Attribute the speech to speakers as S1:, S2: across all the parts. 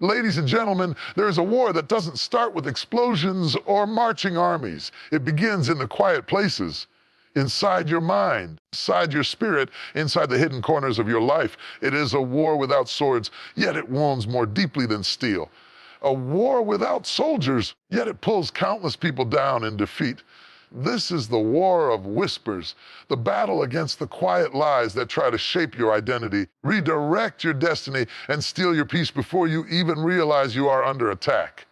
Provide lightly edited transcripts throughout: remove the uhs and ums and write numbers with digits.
S1: Ladies and gentlemen, there is a war that doesn't start with explosions or marching armies. It begins in the quiet places, inside your mind, inside your spirit, inside the hidden corners of your life. It is a war without swords, yet it wounds more deeply than steel. A war without soldiers, yet it pulls countless people down in defeat. This is the war of whispers, the battle against the quiet lies that try to shape your identity, redirect your destiny, and steal your peace before you even realize you are under attack.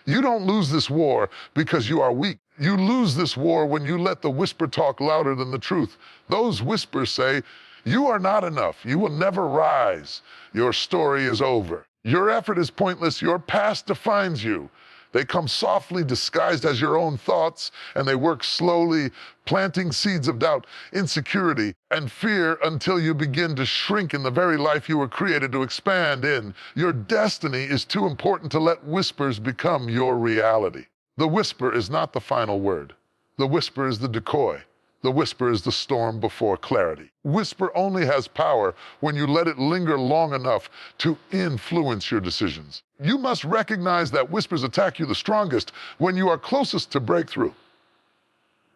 S1: You don't lose this war because you are weak. You lose this war when you let the whisper talk louder than the truth. Those whispers say, "You are not enough. You will never rise. Your story is over. Your effort is pointless. Your past defines you." They come softly disguised as your own thoughts, and they work slowly, planting seeds of doubt, insecurity, and fear until you begin to shrink in the very life you were created to expand in. Your destiny is too important to let whispers become your reality. The whisper is not the final word. The whisper is the decoy. The whisper is the storm before clarity. Whisper only has power when you let it linger long enough to influence your decisions. You must recognize that whispers attack you the strongest when you are closest to breakthrough.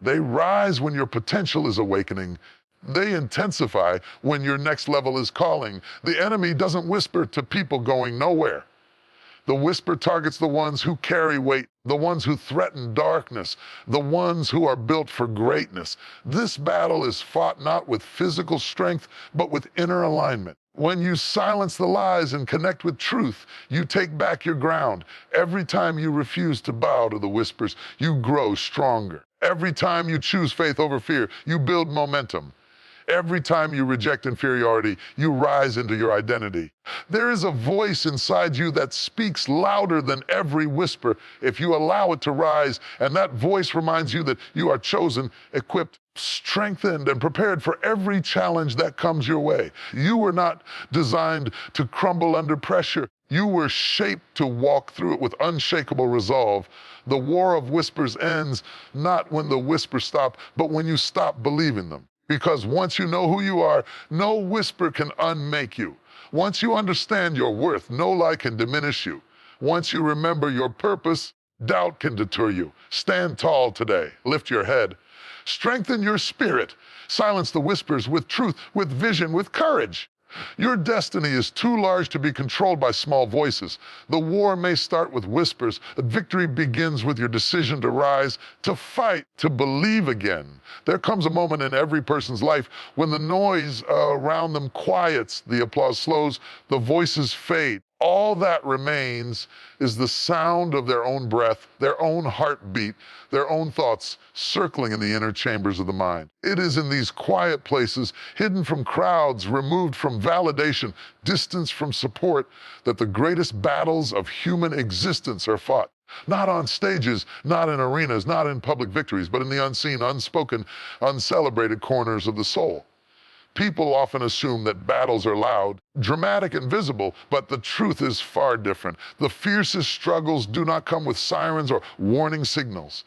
S1: They rise when your potential is awakening. They intensify when your next level is calling. The enemy doesn't whisper to people going nowhere. The whisper targets the ones who carry weight, the ones who threaten darkness, the ones who are built for greatness. This battle is fought not with physical strength, but with inner alignment. When you silence the lies and connect with truth, you take back your ground. Every time you refuse to bow to the whispers, you grow stronger. Every time you choose faith over fear, you build momentum. Every time you reject inferiority, you rise into your identity. There is a voice inside you that speaks louder than every whisper if you allow it to rise, and that voice reminds you that you are chosen, equipped, strengthened, and prepared for every challenge that comes your way. You were not designed to crumble under pressure. You were shaped to walk through it with unshakable resolve. The war of whispers ends not when the whispers stop, but when you stop believing them. Because once you know who you are, no whisper can unmake you. Once you understand your worth, no lie can diminish you. Once you remember your purpose, doubt can deter you. Stand tall today. Lift your head. Strengthen your spirit. Silence the whispers with truth, with vision, with courage. Your destiny is too large to be controlled by small voices. The war may start with whispers, but victory begins with your decision to rise, to fight, to believe again. There comes a moment in every person's life when the noise around them quiets, the applause slows, the voices fade. All that remains is the sound of their own breath, their own heartbeat, their own thoughts circling in the inner chambers of the mind. It is in these quiet places, hidden from crowds, removed from validation, distanced from support, that the greatest battles of human existence are fought. Not on stages, not in arenas, not in public victories, but in the unseen, unspoken, uncelebrated corners of the soul. People often assume that battles are loud, dramatic, and visible, but the truth is far different. The fiercest struggles do not come with sirens or warning signals.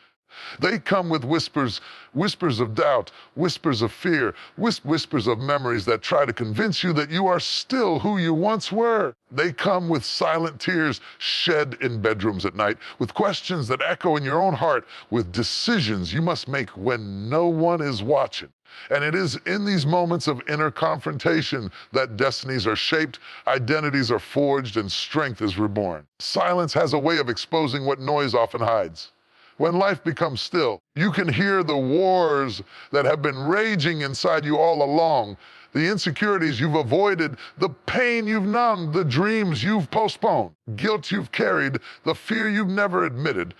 S1: They come with whispers, whispers of doubt, whispers of fear, whispers of memories that try to convince you that you are still who you once were. They come with silent tears shed in bedrooms at night, with questions that echo in your own heart, with decisions you must make when no one is watching. And it is in these moments of inner confrontation that destinies are shaped, identities are forged, and strength is reborn. Silence has a way of exposing what noise often hides. When life becomes still, you can hear the wars that have been raging inside you all along, the insecurities you've avoided, the pain you've numbed, the dreams you've postponed, guilt you've carried, the fear you've never admitted.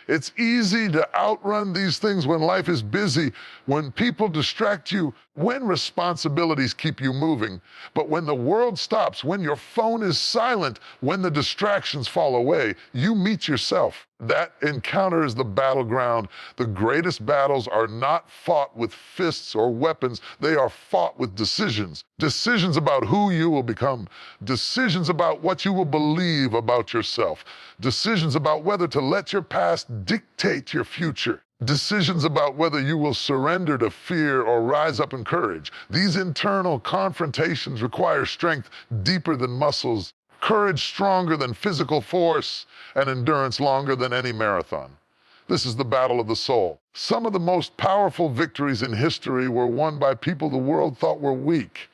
S1: It's easy to outrun these things when life is busy, when people distract you, when responsibilities keep you moving. But when the world stops, when your phone is silent, when the distractions fall away, you meet yourself. That encounter is the battleground. The greatest battles are not fought with fists or weapons. They are fought with decisions. Decisions about who you will become. Decisions about what you will believe about yourself. Decisions about whether to let your past dictate your future. Decisions about whether you will surrender to fear or rise up in courage. These internal confrontations require strength deeper than muscles, courage stronger than physical force, and endurance longer than any marathon. This is the battle of the soul. Some of the most powerful victories in history were won by people the world thought were weak,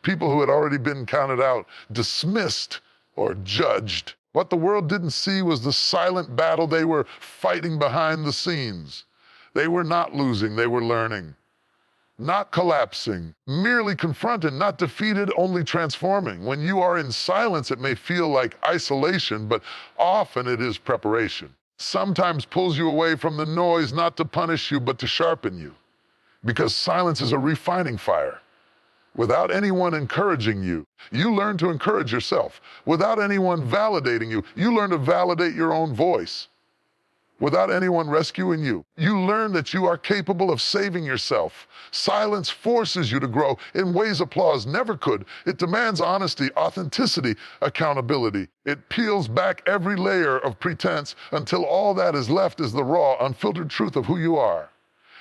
S1: people who had already been counted out, dismissed, or judged. What the world didn't see was the silent battle they were fighting behind the scenes. They were not losing, they were learning. Not collapsing, merely confronted, not defeated, only transforming. When you are in silence, it may feel like isolation, but often it is preparation. Sometimes pulls you away from the noise, not to punish you, but to sharpen you. Because silence is a refining fire. Without anyone encouraging you, you learn to encourage yourself. Without anyone validating you, you learn to validate your own voice. Without anyone rescuing you, you learn that you are capable of saving yourself. Silence forces you to grow in ways applause never could. It demands honesty, authenticity, accountability. It peels back every layer of pretense until all that is left is the raw, unfiltered truth of who you are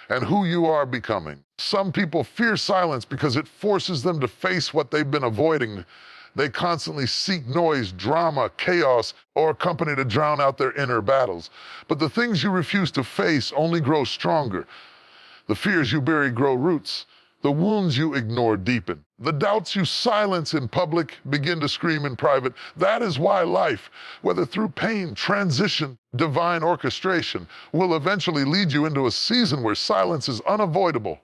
S1: and who you are becoming. Some people fear silence because it forces them to face what they've been avoiding. They constantly seek noise, drama, chaos, or a company to drown out their inner battles. But the things you refuse to face only grow stronger. The fears you bury grow roots. The wounds you ignore deepen. The doubts you silence in public begin to scream in private. That is why life, whether through pain, transition, divine orchestration, will eventually lead you into a season where silence is unavoidable.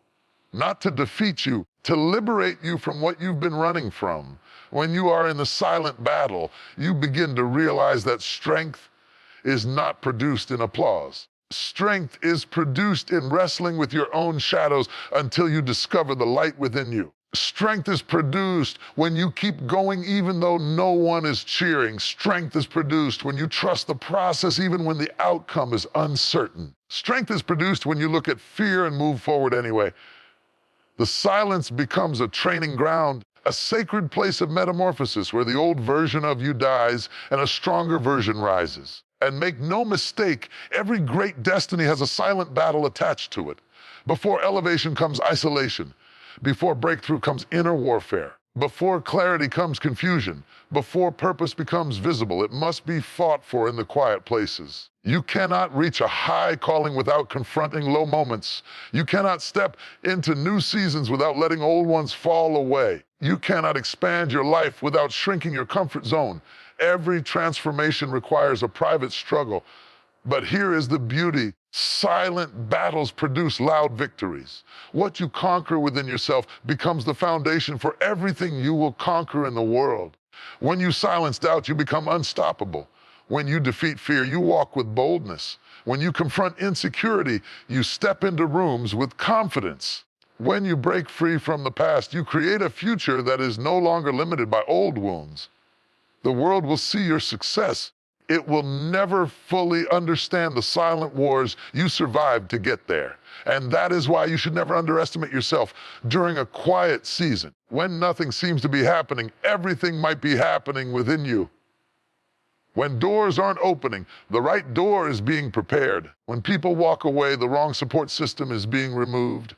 S1: Not to defeat you, to liberate you from what you've been running from. When you are in the silent battle, you begin to realize that strength is not produced in applause. Strength is produced in wrestling with your own shadows until you discover the light within you. Strength is produced when you keep going even though no one is cheering. Strength is produced when you trust the process even when the outcome is uncertain. Strength is produced when you look at fear and move forward anyway. The silence becomes a training ground, a sacred place of metamorphosis where the old version of you dies and a stronger version rises. And make no mistake, every great destiny has a silent battle attached to it. Before elevation comes isolation. Before breakthrough comes inner warfare. Before clarity comes confusion. Before purpose becomes visible, it must be fought for in the quiet places. You cannot reach a high calling without confronting low moments. You cannot step into new seasons without letting old ones fall away. You cannot expand your life without shrinking your comfort zone. Every transformation requires a private struggle. But here is the beauty. Silent battles produce loud victories. What you conquer within yourself becomes the foundation for everything you will conquer in the world. When you silence doubt, you become unstoppable. When you defeat fear, you walk with boldness. When you confront insecurity, you step into rooms with confidence. When you break free from the past, you create a future that is no longer limited by old wounds. The world will see your success. It will never fully understand the silent wars you survived to get there. And that is why you should never underestimate yourself during a quiet season. When nothing seems to be happening, everything might be happening within you. When doors aren't opening, the right door is being prepared. When people walk away, the wrong support system is being removed.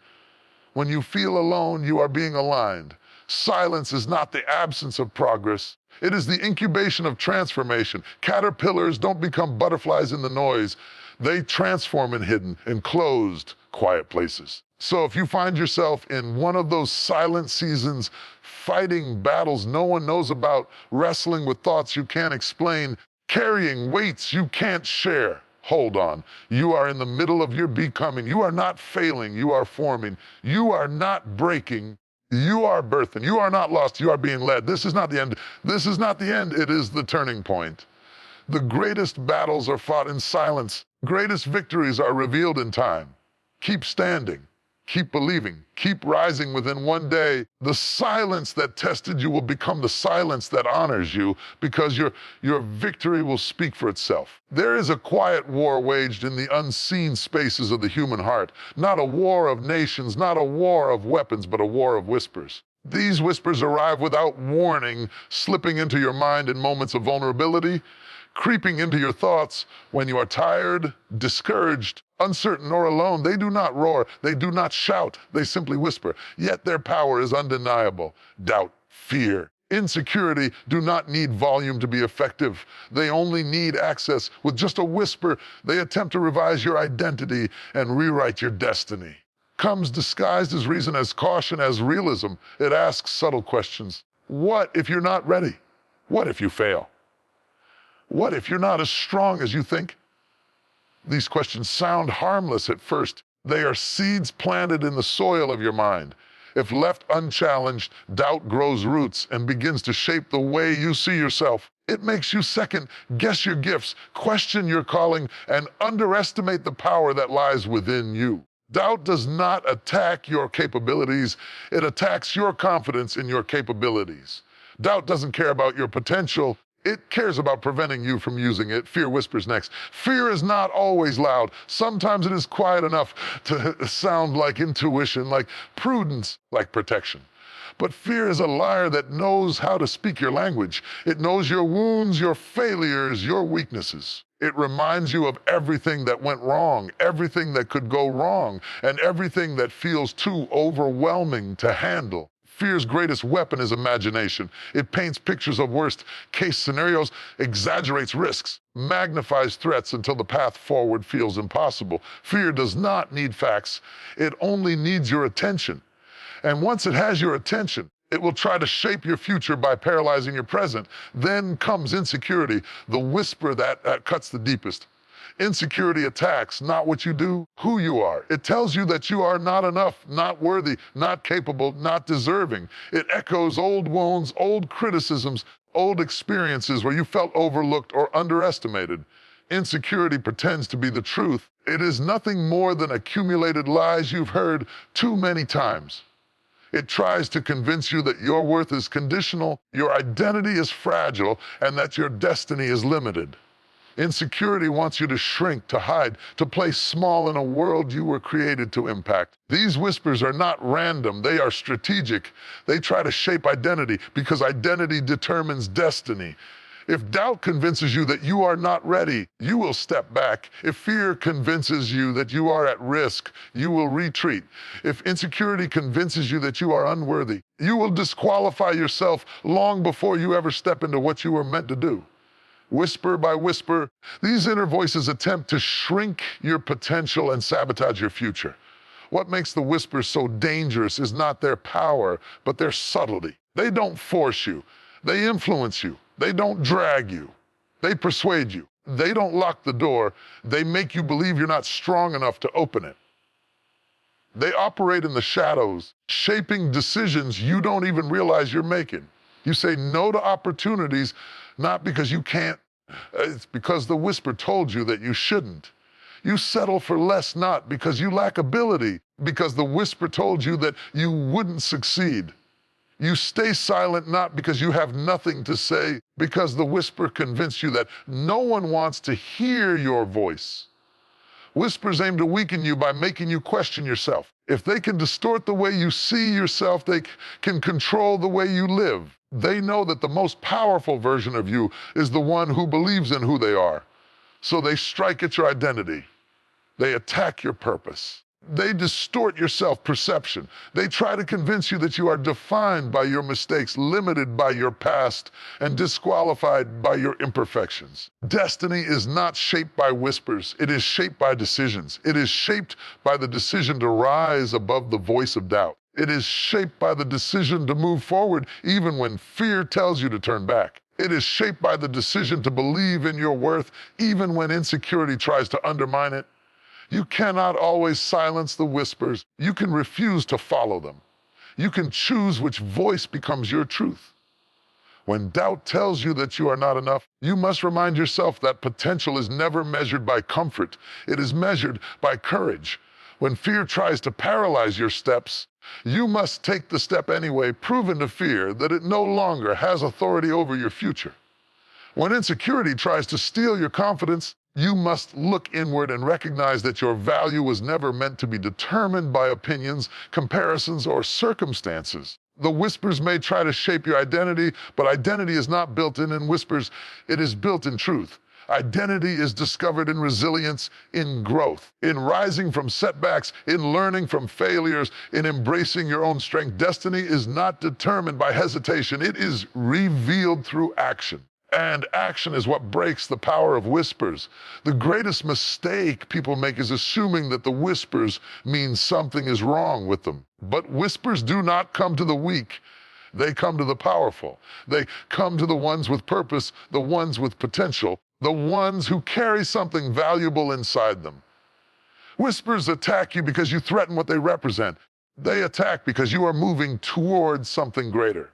S1: When you feel alone, you are being aligned. Silence is not the absence of progress. It is the incubation of transformation. Caterpillars don't become butterflies in the noise. They transform in hidden, enclosed, quiet places. So if you find yourself in one of those silent seasons, fighting battles no one knows about, wrestling with thoughts you can't explain, carrying weights you can't share, hold on. You are in the middle of your becoming. You are not failing. You are forming. You are not breaking. You are birthing. You are not lost. You are being led. This is not the end. This is not the end. It is the turning point. The greatest battles are fought in silence. Greatest victories are revealed in time. Keep standing. Keep believing. Keep rising within one day. The silence that tested you will become the silence that honors you because your victory will speak for itself. There is a quiet war waged in the unseen spaces of the human heart. Not a war of nations, not a war of weapons, but a war of whispers. These whispers arrive without warning, slipping into your mind in moments of vulnerability, creeping into your thoughts when you are tired, discouraged, uncertain, or alone. They do not roar. They do not shout. They simply whisper. Yet their power is undeniable. Doubt, fear, Insecurity do not need volume to be effective. They only need access. With just a whisper, they attempt to revise your identity and rewrite your destiny. Comes disguised as reason, as caution, as realism. It asks subtle questions. What if you're not ready? What if you fail? What if you're not as strong as you think? These questions sound harmless at first. They are seeds planted in the soil of your mind. If left unchallenged, doubt grows roots and begins to shape the way you see yourself. It makes you second guess your gifts, question your calling, and underestimate the power that lies within you. Doubt does not attack your capabilities. It attacks your confidence in your capabilities. Doubt doesn't care about your potential. It cares about preventing you from using it. Fear whispers next. Fear is not always loud. Sometimes it is quiet enough to sound like intuition, like prudence, like protection. But fear is a liar that knows how to speak your language. It knows your wounds, your failures, your weaknesses. It reminds you of everything that went wrong, everything that could go wrong, and everything that feels too overwhelming to handle. Fear's greatest weapon is imagination. It paints pictures of worst-case scenarios, exaggerates risks, magnifies threats until the path forward feels impossible. Fear does not need facts. It only needs your attention. And once it has your attention, it will try to shape your future by paralyzing your present. Then comes insecurity, the whisper that cuts the deepest. Insecurity attacks not what you do, who you are. It tells you that you are not enough, not worthy, not capable, not deserving. It echoes old wounds, old criticisms, old experiences where you felt overlooked or underestimated. Insecurity pretends to be the truth. It is nothing more than accumulated lies you've heard too many times. It tries to convince you that your worth is conditional, your identity is fragile, and that your destiny is limited. Insecurity wants you to shrink, to hide, to play small in a world you were created to impact. These whispers are not random, they are strategic. They try to shape identity because identity determines destiny. If doubt convinces you that you are not ready, you will step back. If fear convinces you that you are at risk, you will retreat. If insecurity convinces you that you are unworthy, you will disqualify yourself long before you ever step into what you were meant to do. Whisper by whisper, these inner voices attempt to shrink your potential and sabotage your future. What makes the whispers so dangerous is not their power, but their subtlety. They don't force you. They influence you. They don't drag you. They persuade you. They don't lock the door. They make you believe you're not strong enough to open it. They operate in the shadows, shaping decisions you don't even realize you're making. You say no to opportunities, not because you can't, it's because the whisper told you that you shouldn't. You settle for less not because you lack ability, because the whisper told you that you wouldn't succeed. You stay silent not because you have nothing to say, because the whisper convinced you that no one wants to hear your voice. Whispers aim to weaken you by making you question yourself. If they can distort the way you see yourself, they can control the way you live. They know that the most powerful version of you is the one who believes in who they are. So they strike at your identity. They attack your purpose. They distort your self-perception. They try to convince you that you are defined by your mistakes, limited by your past, and disqualified by your imperfections. Destiny is not shaped by whispers. It is shaped by decisions. It is shaped by the decision to rise above the voice of doubt. It is shaped by the decision to move forward even when fear tells you to turn back. It is shaped by the decision to believe in your worth even when insecurity tries to undermine it. You cannot always silence the whispers. You can refuse to follow them. You can choose which voice becomes your truth. When doubt tells you that you are not enough, you must remind yourself that potential is never measured by comfort. It is measured by courage. When fear tries to paralyze your steps, you must take the step anyway, proven to fear that it no longer has authority over your future. When insecurity tries to steal your confidence, you must look inward and recognize that your value was never meant to be determined by opinions, comparisons, or circumstances. The whispers may try to shape your identity, but identity is not built in whispers. It is built in truth. Identity is discovered in resilience, in growth, in rising from setbacks, in learning from failures, in embracing your own strength. Destiny is not determined by hesitation. It is revealed through action. And action is what breaks the power of whispers. The greatest mistake people make is assuming that the whispers mean something is wrong with them. But whispers do not come to the weak. They come to the powerful. They come to the ones with purpose, the ones with potential, the ones who carry something valuable inside them. Whispers attack you because you threaten what they represent. They attack because you are moving towards something greater.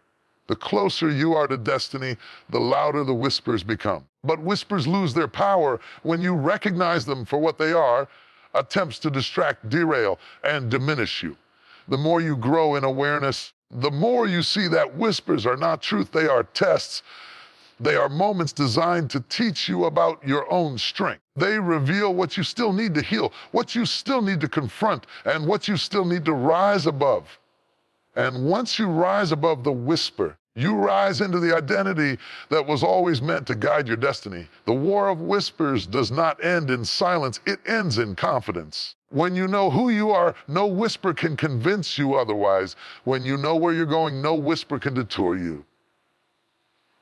S1: The closer you are to destiny, the louder the whispers become. But whispers lose their power when you recognize them for what they are, attempts to distract, derail, and diminish you. The more you grow in awareness, the more you see that whispers are not truth, they are tests. They are moments designed to teach you about your own strength. They reveal what you still need to heal, what you still need to confront, and what you still need to rise above. And once you rise above the whisper, you rise into the identity that was always meant to guide your destiny. The war of whispers does not end in silence, it ends in confidence. When you know who you are, no whisper can convince you otherwise. When you know where you're going, no whisper can detour you.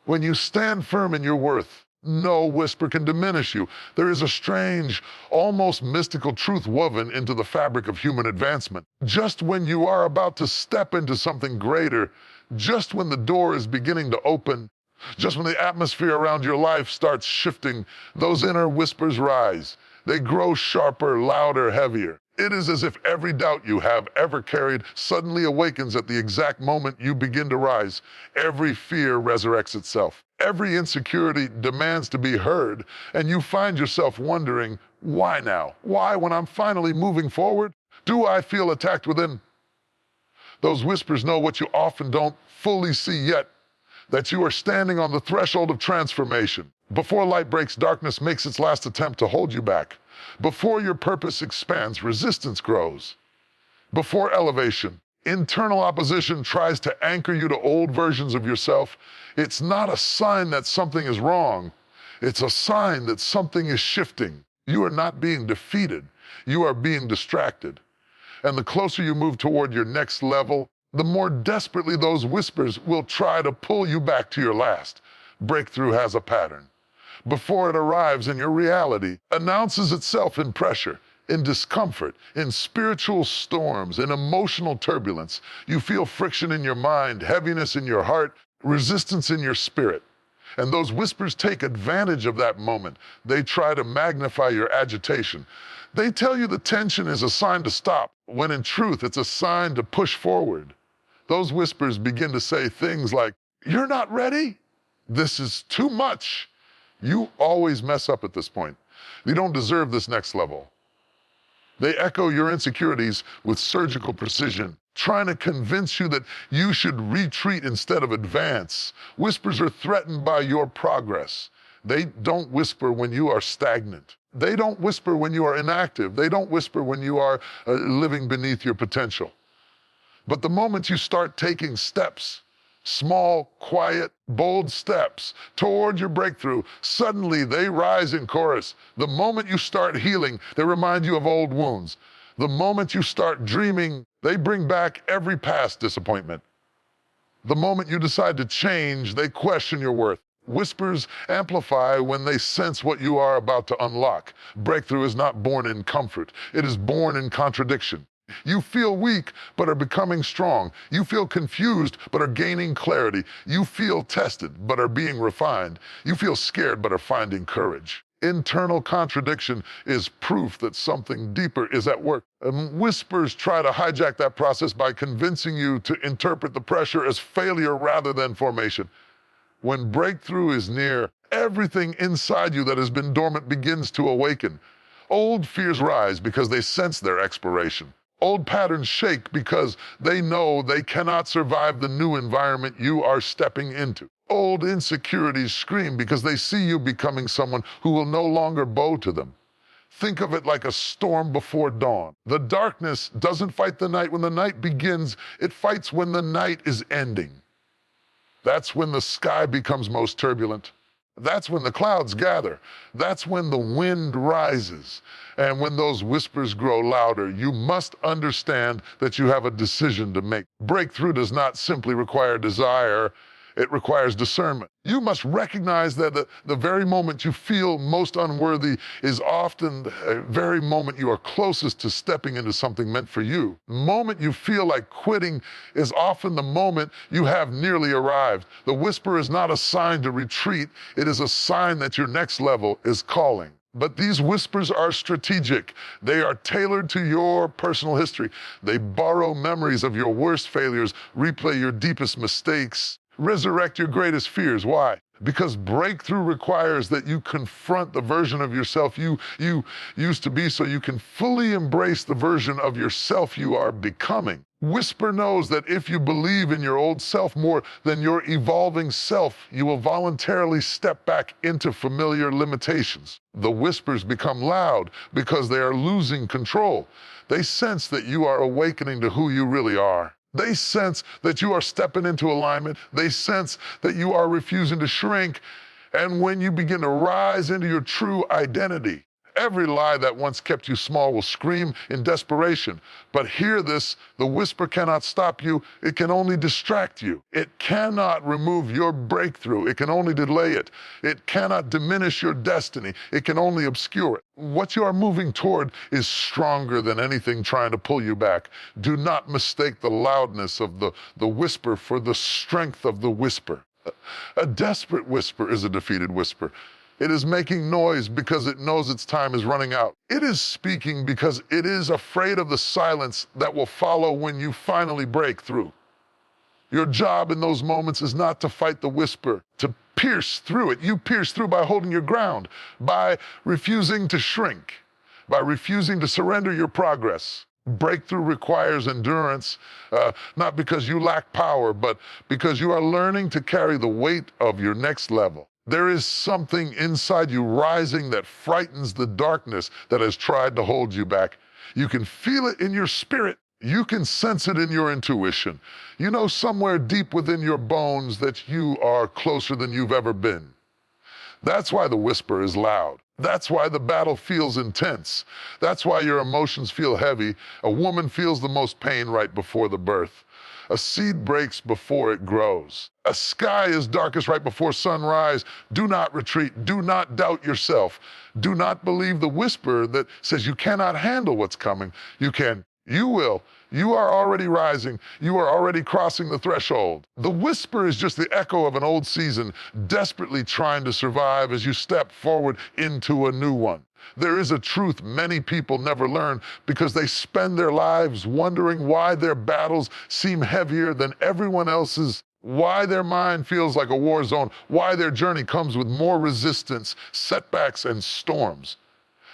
S1: When you stand firm in your worth, no whisper can diminish you. There is a strange, almost mystical truth woven into the fabric of human advancement. Just when you are about to step into something greater, just when the door is beginning to open, just when the atmosphere around your life starts shifting, those inner whispers rise. They grow sharper, louder, heavier. It is as if every doubt you have ever carried suddenly awakens at the exact moment you begin to rise. Every fear resurrects itself. Every insecurity demands to be heard, and you find yourself wondering, why now? Why, when I'm finally moving forward, do I feel attacked within? Those whispers know what you often don't fully see yet, that you are standing on the threshold of transformation. Before light breaks, darkness makes its last attempt to hold you back. Before your purpose expands, resistance grows. Before elevation, internal opposition tries to anchor you to old versions of yourself. It's not a sign that something is wrong. It's a sign that something is shifting. You are not being defeated. You are being distracted. And the closer you move toward your next level, the more desperately those whispers will try to pull you back to your last. Breakthrough has a pattern. Before it arrives in your reality, announces itself in pressure, in discomfort, in spiritual storms, in emotional turbulence. You feel friction in your mind, heaviness in your heart, resistance in your spirit. And those whispers take advantage of that moment. They try to magnify your agitation. They tell you the tension is a sign to stop, when in truth it's a sign to push forward. Those whispers begin to say things like, "You're not ready? This is too much. You always mess up at this point. You don't deserve this next level." They echo your insecurities with surgical precision, trying to convince you that you should retreat instead of advance. Whispers are threatened by your progress. They don't whisper when you are stagnant. They don't whisper when you are inactive. They don't whisper when you are living beneath your potential. But the moment you start taking steps, small, quiet, bold steps toward your breakthrough, suddenly they rise in chorus. The moment you start healing, they remind you of old wounds. The moment you start dreaming, they bring back every past disappointment. The moment you decide to change, they question your worth. Whispers amplify when they sense what you are about to unlock. Breakthrough is not born in comfort. It is born in contradiction. You feel weak, but are becoming strong. You feel confused, but are gaining clarity. You feel tested, but are being refined. You feel scared, but are finding courage. Internal contradiction is proof that something deeper is at work. And whispers try to hijack that process by convincing you to interpret the pressure as failure rather than formation. When breakthrough is near, everything inside you that has been dormant begins to awaken. Old fears rise because they sense their expiration. Old patterns shake because they know they cannot survive the new environment you are stepping into. Old insecurities scream because they see you becoming someone who will no longer bow to them. Think of it like a storm before dawn. The darkness doesn't fight the night when the night begins. It fights when the night is ending. That's when the sky becomes most turbulent. That's when the clouds gather. That's when the wind rises. And when those whispers grow louder, you must understand that you have a decision to make. Breakthrough does not simply require desire, it requires discernment. You must recognize that the very moment you feel most unworthy is often the very moment you are closest to stepping into something meant for you. The moment you feel like quitting is often the moment you have nearly arrived. The whisper is not a sign to retreat, it is a sign that your next level is calling. But these whispers are strategic. They are tailored to your personal history. They borrow memories of your worst failures, replay your deepest mistakes, resurrect your greatest fears. Why? Because breakthrough requires that you confront the version of yourself you used to be so you can fully embrace the version of yourself you are becoming. Whisper knows that if you believe in your old self more than your evolving self, you will voluntarily step back into familiar limitations. The whispers become loud because they are losing control. They sense that you are awakening to who you really are. They sense that you are stepping into alignment. They sense that you are refusing to shrink. And when you begin to rise into your true identity, every lie that once kept you small will scream in desperation. But hear this, the whisper cannot stop you. It can only distract you. It cannot remove your breakthrough. It can only delay it. It cannot diminish your destiny. It can only obscure it. What you are moving toward is stronger than anything trying to pull you back. Do not mistake the loudness of the whisper for the strength of the whisper. A desperate whisper is a defeated whisper. It is making noise because it knows its time is running out. It is speaking because it is afraid of the silence that will follow when you finally break through. Your job in those moments is not to fight the whisper, to pierce through it. You pierce through by holding your ground, by refusing to shrink, by refusing to surrender your progress. Breakthrough requires endurance, not because you lack power, but because you are learning to carry the weight of your next level. There is something inside you rising that frightens the darkness that has tried to hold you back. You can feel it in your spirit. You can sense it in your intuition. You know somewhere deep within your bones that you are closer than you've ever been. That's why the whisper is loud. That's why the battle feels intense. That's why your emotions feel heavy. A woman feels the most pain right before the birth. A seed breaks before it grows. A sky is darkest right before sunrise. Do not retreat. Do not doubt yourself. Do not believe the whisper that says you cannot handle what's coming. You can. You will. You are already rising. You are already crossing the threshold. The whisper is just the echo of an old season, desperately trying to survive as you step forward into a new one. There is a truth many people never learn because they spend their lives wondering why their battles seem heavier than everyone else's, why their mind feels like a war zone, why their journey comes with more resistance, setbacks, and storms.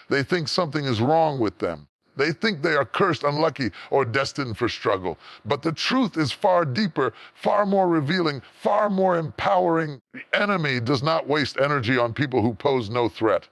S1: They think something is wrong with them. They think they are cursed, unlucky, or destined for struggle. But the truth is far deeper, far more revealing, far more empowering. The enemy does not waste energy on people who pose no threat.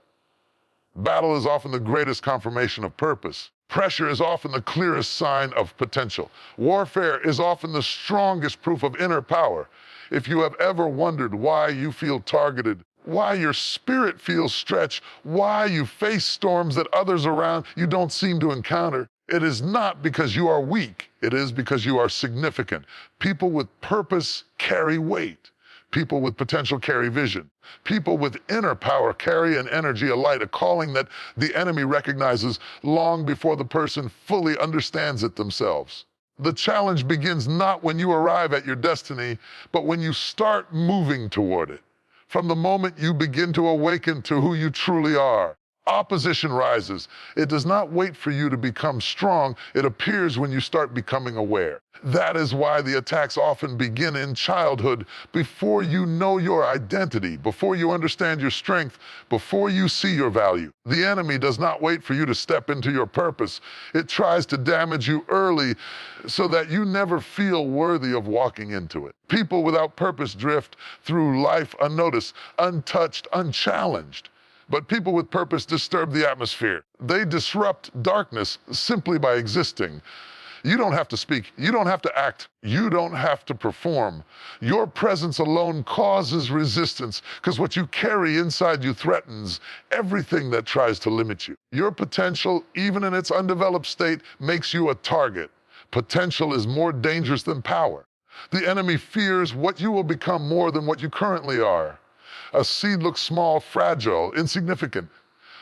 S1: Battle is often the greatest confirmation of purpose. Pressure is often the clearest sign of potential. Warfare is often the strongest proof of inner power. If you have ever wondered why you feel targeted, why your spirit feels stretched, why you face storms that others around you don't seem to encounter, it is not because you are weak. It is because you are significant. People with purpose carry weight. People with potential carry vision. People with inner power carry an energy, a light, a calling that the enemy recognizes long before the person fully understands it themselves. The challenge begins not when you arrive at your destiny, but when you start moving toward it. From the moment you begin to awaken to who you truly are, opposition rises. It does not wait for you to become strong. It appears when you start becoming aware. That is why the attacks often begin in childhood, before you know your identity, before you understand your strength, before you see your value. The enemy does not wait for you to step into your purpose. It tries to damage you early so that you never feel worthy of walking into it. People without purpose drift through life unnoticed, untouched, unchallenged. But people with purpose disturb the atmosphere. They disrupt darkness simply by existing. You don't have to speak. You don't have to act. You don't have to perform. Your presence alone causes resistance because what you carry inside you threatens everything that tries to limit you. Your potential, even in its undeveloped state, makes you a target. Potential is more dangerous than power. The enemy fears what you will become more than what you currently are. A seed looks small, fragile, insignificant,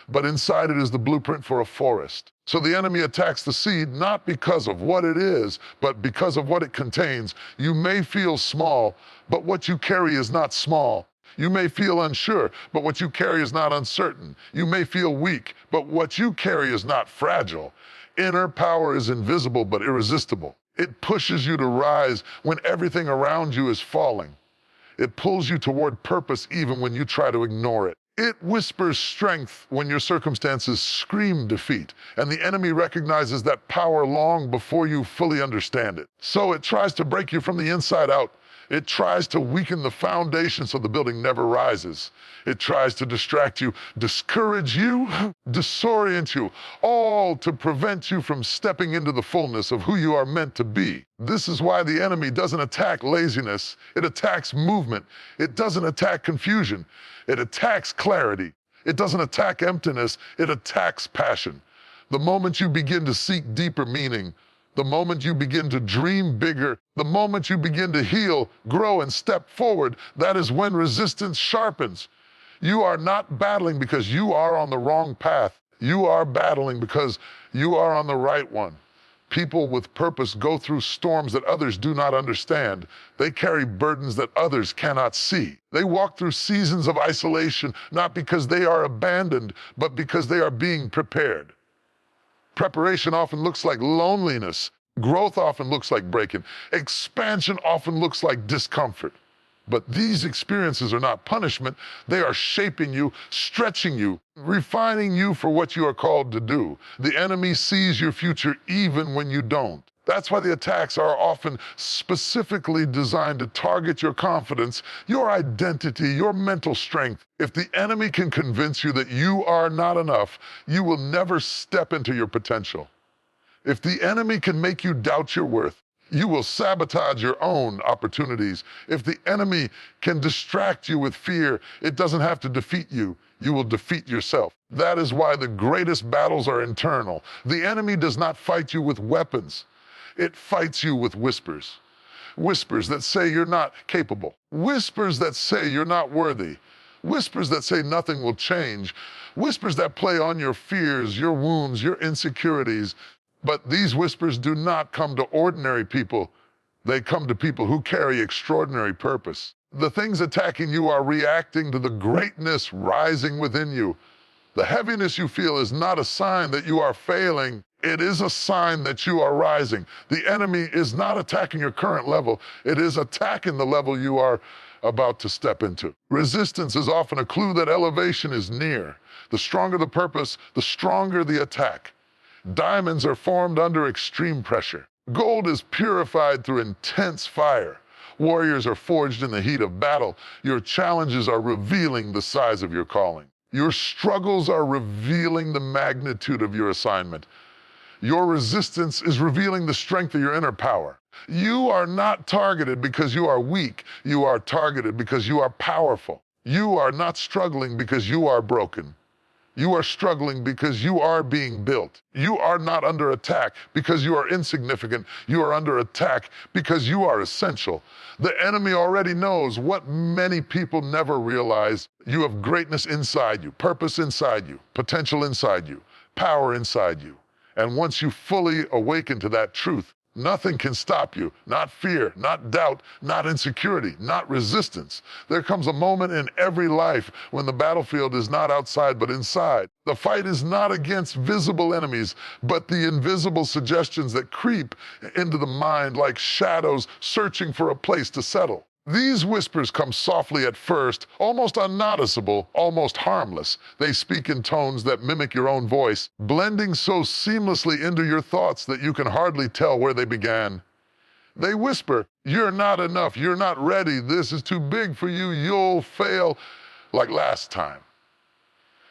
S1: but inside it is the blueprint for a forest. So the enemy attacks the seed not because of what it is, but because of what it contains. You may feel small, but what you carry is not small. You may feel unsure, but what you carry is not uncertain. You may feel weak, but what you carry is not fragile. Inner power is invisible but irresistible. It pushes you to rise when everything around you is falling. It pulls you toward purpose even when you try to ignore it. It whispers strength when your circumstances scream defeat, and the enemy recognizes that power long before you fully understand it. So it tries to break you from the inside out. It tries to weaken the foundation so the building never rises. It tries to distract you, discourage you, disorient you, all to prevent you from stepping into the fullness of who you are meant to be. This is why the enemy doesn't attack laziness. It attacks movement. It doesn't attack confusion. It attacks clarity. It doesn't attack emptiness. It attacks passion. The moment you begin to seek deeper meaning, the moment you begin to dream bigger, the moment you begin to heal, grow, and step forward, that is when resistance sharpens. You are not battling because you are on the wrong path. You are battling because you are on the right one. People with purpose go through storms that others do not understand. They carry burdens that others cannot see. They walk through seasons of isolation, not because they are abandoned, but because they are being prepared. Preparation often looks like loneliness. Growth often looks like breaking. Expansion often looks like discomfort. But these experiences are not punishment. They are shaping you, stretching you, refining you for what you are called to do. The enemy sees your future even when you don't. That's why the attacks are often specifically designed to target your confidence, your identity, your mental strength. If the enemy can convince you that you are not enough, you will never step into your potential. If the enemy can make you doubt your worth, you will sabotage your own opportunities. If the enemy can distract you with fear, it doesn't have to defeat you. You will defeat yourself. That is why the greatest battles are internal. The enemy does not fight you with weapons. It fights you with whispers. Whispers that say you're not capable. Whispers that say you're not worthy. Whispers that say nothing will change. Whispers that play on your fears, your wounds, your insecurities. But these whispers do not come to ordinary people. They come to people who carry extraordinary purpose. The things attacking you are reacting to the greatness rising within you. The heaviness you feel is not a sign that you are failing. It is a sign that you are rising. The enemy is not attacking your current level. It is attacking the level you are about to step into. Resistance is often a clue that elevation is near. The stronger the purpose, the stronger the attack. Diamonds are formed under extreme pressure. Gold is purified through intense fire. Warriors are forged in the heat of battle. Your challenges are revealing the size of your calling. Your struggles are revealing the magnitude of your assignment. Your resistance is revealing the strength of your inner power. You are not targeted because you are weak. You are targeted because you are powerful. You are not struggling because you are broken. You are struggling because you are being built. You are not under attack because you are insignificant. You are under attack because you are essential. The enemy already knows what many people never realize. You have greatness inside you, purpose inside you, potential inside you, power inside you. And once you fully awaken to that truth, nothing can stop you. Not fear, not doubt, not insecurity, not resistance. There comes a moment in every life when the battlefield is not outside but inside. The fight is not against visible enemies, but the invisible suggestions that creep into the mind like shadows searching for a place to settle. These whispers come softly at first, almost unnoticeable, almost harmless. They speak in tones that mimic your own voice, blending so seamlessly into your thoughts that you can hardly tell where they began. They whisper, "You're not enough, you're not ready, this is too big for you, you'll fail like last time."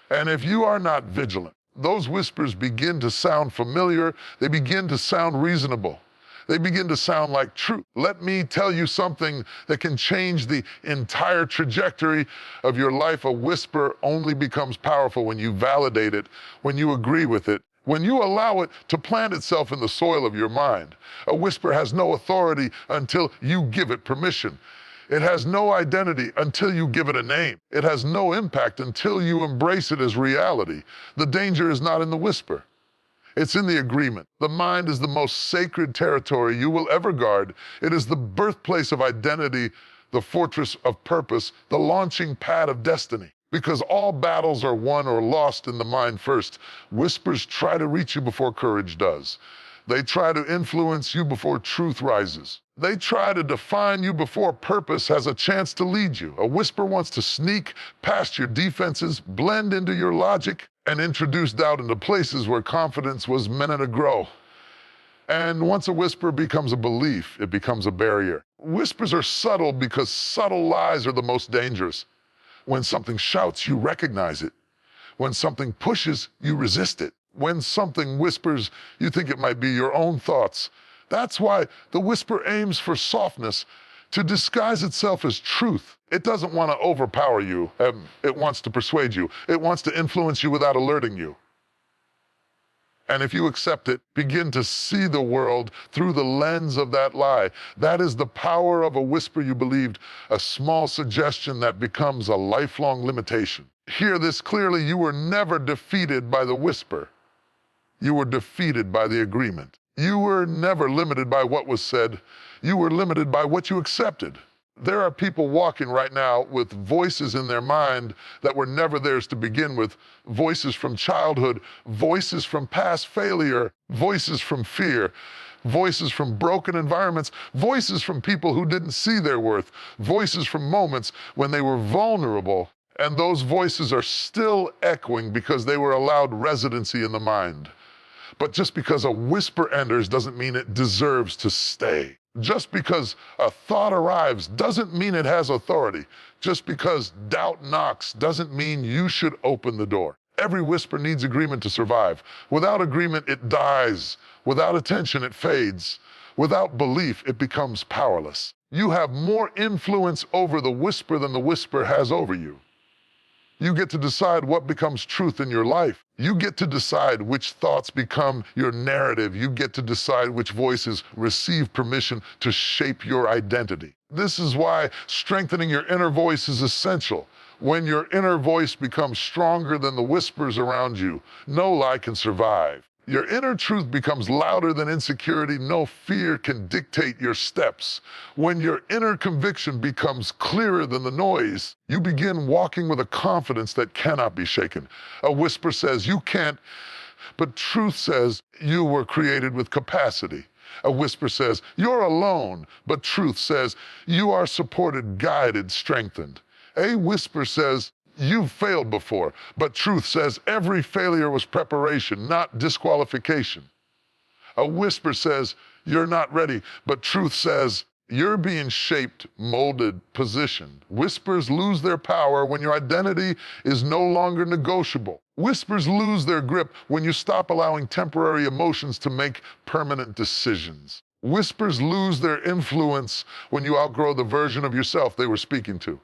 S1: And if you are not vigilant, those whispers begin to sound familiar. They begin to sound reasonable. They begin to sound like truth. Let me tell you something that can change the entire trajectory of your life. A whisper only becomes powerful when you validate it, when you agree with it, when you allow it to plant itself in the soil of your mind. A whisper has no authority until you give it permission. It has no identity until you give it a name. It has no impact until you embrace it as reality. The danger is not in the whisper. It's in the agreement. The mind is the most sacred territory you will ever guard. It is the birthplace of identity, the fortress of purpose, the launching pad of destiny. Because all battles are won or lost in the mind first. Whispers try to reach you before courage does. They try to influence you before truth rises. They try to define you before purpose has a chance to lead you. A whisper wants to sneak past your defenses, blend into your logic, and introduce doubt into places where confidence was meant to grow. And once a whisper becomes a belief, it becomes a barrier. Whispers are subtle because subtle lies are the most dangerous. When something shouts, you recognize it. When something pushes, you resist it. When something whispers, you think it might be your own thoughts. That's why the whisper aims for softness, to disguise itself as truth. It doesn't want to overpower you. It wants to persuade you. It wants to influence you without alerting you. And if you accept it, begin to see the world through the lens of that lie. That is the power of a whisper you believed, a small suggestion that becomes a lifelong limitation. Hear this clearly: you were never defeated by the whisper. You were defeated by the agreement. You were never limited by what was said. You were limited by what you accepted. There are people walking right now with voices in their mind that were never theirs to begin with. Voices from childhood, voices from past failure, voices from fear, voices from broken environments, voices from people who didn't see their worth, voices from moments when they were vulnerable. And those voices are still echoing because they were allowed residency in the mind. But just because a whisper enters doesn't mean it deserves to stay. Just because a thought arrives doesn't mean it has authority. Just because doubt knocks doesn't mean you should open the door. Every whisper needs agreement to survive. Without agreement, it dies. Without attention, it fades. Without belief, it becomes powerless. You have more influence over the whisper than the whisper has over you. You get to decide what becomes truth in your life. You get to decide which thoughts become your narrative. You get to decide which voices receive permission to shape your identity. This is why strengthening your inner voice is essential. When your inner voice becomes stronger than the whispers around you, no lie can survive. Your inner truth becomes louder than insecurity. No fear can dictate your steps. When your inner conviction becomes clearer than the noise, you begin walking with a confidence that cannot be shaken. A whisper says you can't, but truth says you were created with capacity. A whisper says you're alone, but truth says you are supported, guided, strengthened. A whisper says you've failed before, but truth says every failure was preparation, not disqualification. A whisper says you're not ready, but truth says you're being shaped, molded, positioned. Whispers lose their power when your identity is no longer negotiable. Whispers lose their grip when you stop allowing temporary emotions to make permanent decisions. Whispers lose their influence when you outgrow the version of yourself they were speaking to.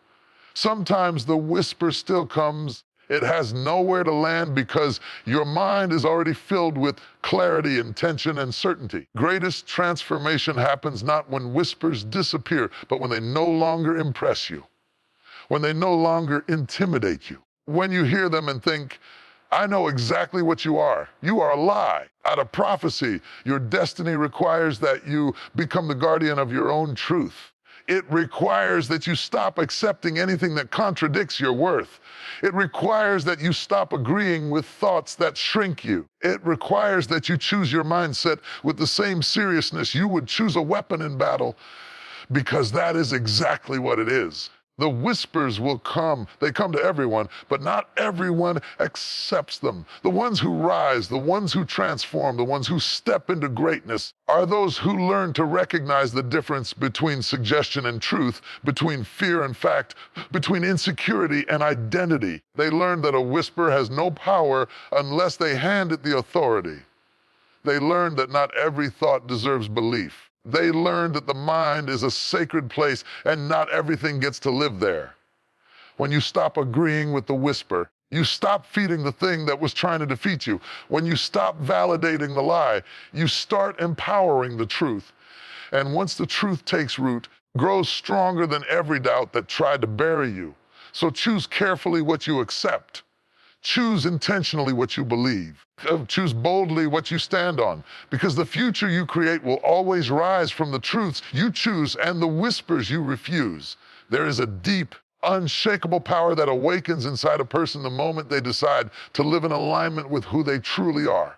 S1: Sometimes the whisper still comes. It has nowhere to land because your mind is already filled with clarity, intention, and certainty. Greatest transformation happens not when whispers disappear, but when they no longer impress you, when they no longer intimidate you. When you hear them and think, I know exactly what you are. You are a lie. Out of prophecy, your destiny requires that you become the guardian of your own truth. It requires that you stop accepting anything that contradicts your worth. It requires that you stop agreeing with thoughts that shrink you. It requires that you choose your mindset with the same seriousness you would choose a weapon in battle, because that is exactly what it is. The whispers will come. They come to everyone, but not everyone accepts them. The ones who rise, the ones who transform, the ones who step into greatness are those who learn to recognize the difference between suggestion and truth, between fear and fact, between insecurity and identity. They learn that a whisper has no power unless they hand it the authority. They learn that not every thought deserves belief. They learn that the mind is a sacred place and not everything gets to live there. When you stop agreeing with the whisper, you stop feeding the thing that was trying to defeat you. When you stop validating the lie, you start empowering the truth. And once the truth takes root, grows stronger than every doubt that tried to bury you. So choose carefully what you accept. Choose intentionally what you believe. Choose boldly what you stand on, because the future you create will always rise from the truths you choose and the whispers you refuse. There is a deep, unshakable power that awakens inside a person the moment they decide to live in alignment with who they truly are,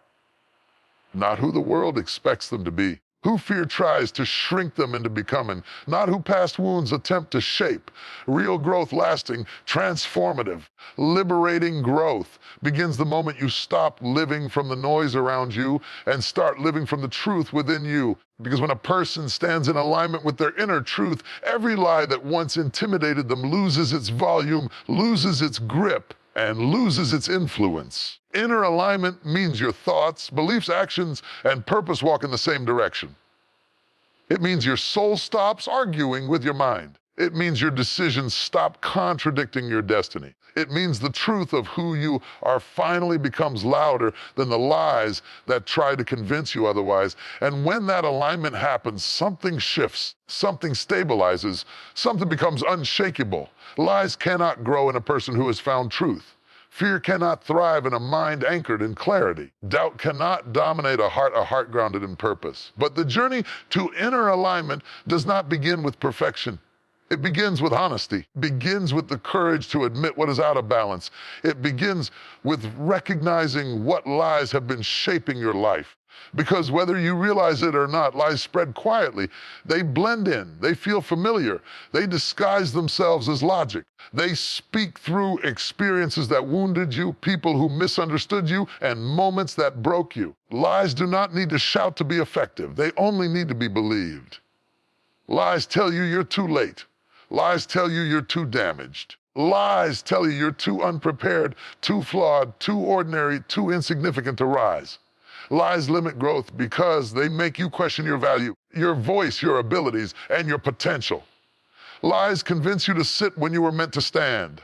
S1: not who the world expects them to be. Who fear tries to shrink them into becoming, not who past wounds attempt to shape. Real growth, lasting, transformative, liberating growth begins the moment you stop living from the noise around you and start living from the truth within you. Because when a person stands in alignment with their inner truth, every lie that once intimidated them loses its volume, loses its grip, and loses its influence. Inner alignment means your thoughts, beliefs, actions, and purpose walk in the same direction. It means your soul stops arguing with your mind. It means your decisions stop contradicting your destiny. It means the truth of who you are finally becomes louder than the lies that try to convince you otherwise. And when that alignment happens, something shifts, something stabilizes, something becomes unshakable. Lies cannot grow in a person who has found truth. Fear cannot thrive in a mind anchored in clarity. Doubt cannot dominate a heart grounded in purpose. But the journey to inner alignment does not begin with perfection. It begins with honesty, begins with the courage to admit what is out of balance. It begins with recognizing what lies have been shaping your life. Because whether you realize it or not, lies spread quietly. They blend in, they feel familiar, they disguise themselves as logic. They speak through experiences that wounded you, people who misunderstood you, and moments that broke you. Lies do not need to shout to be effective. They only need to be believed. Lies tell you you're too late. Lies tell you you're too damaged. Lies tell you you're too unprepared, too flawed, too ordinary, too insignificant to rise. Lies limit growth because they make you question your value, your voice, your abilities, and your potential. Lies convince you to sit when you were meant to stand.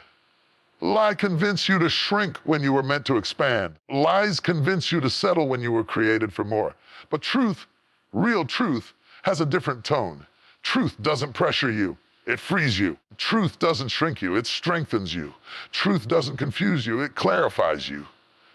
S1: Lies convince you to shrink when you were meant to expand. Lies convince you to settle when you were created for more. But truth, real truth, has a different tone. Truth doesn't pressure you. It frees you. Truth doesn't shrink you, it strengthens you. Truth doesn't confuse you, it clarifies you.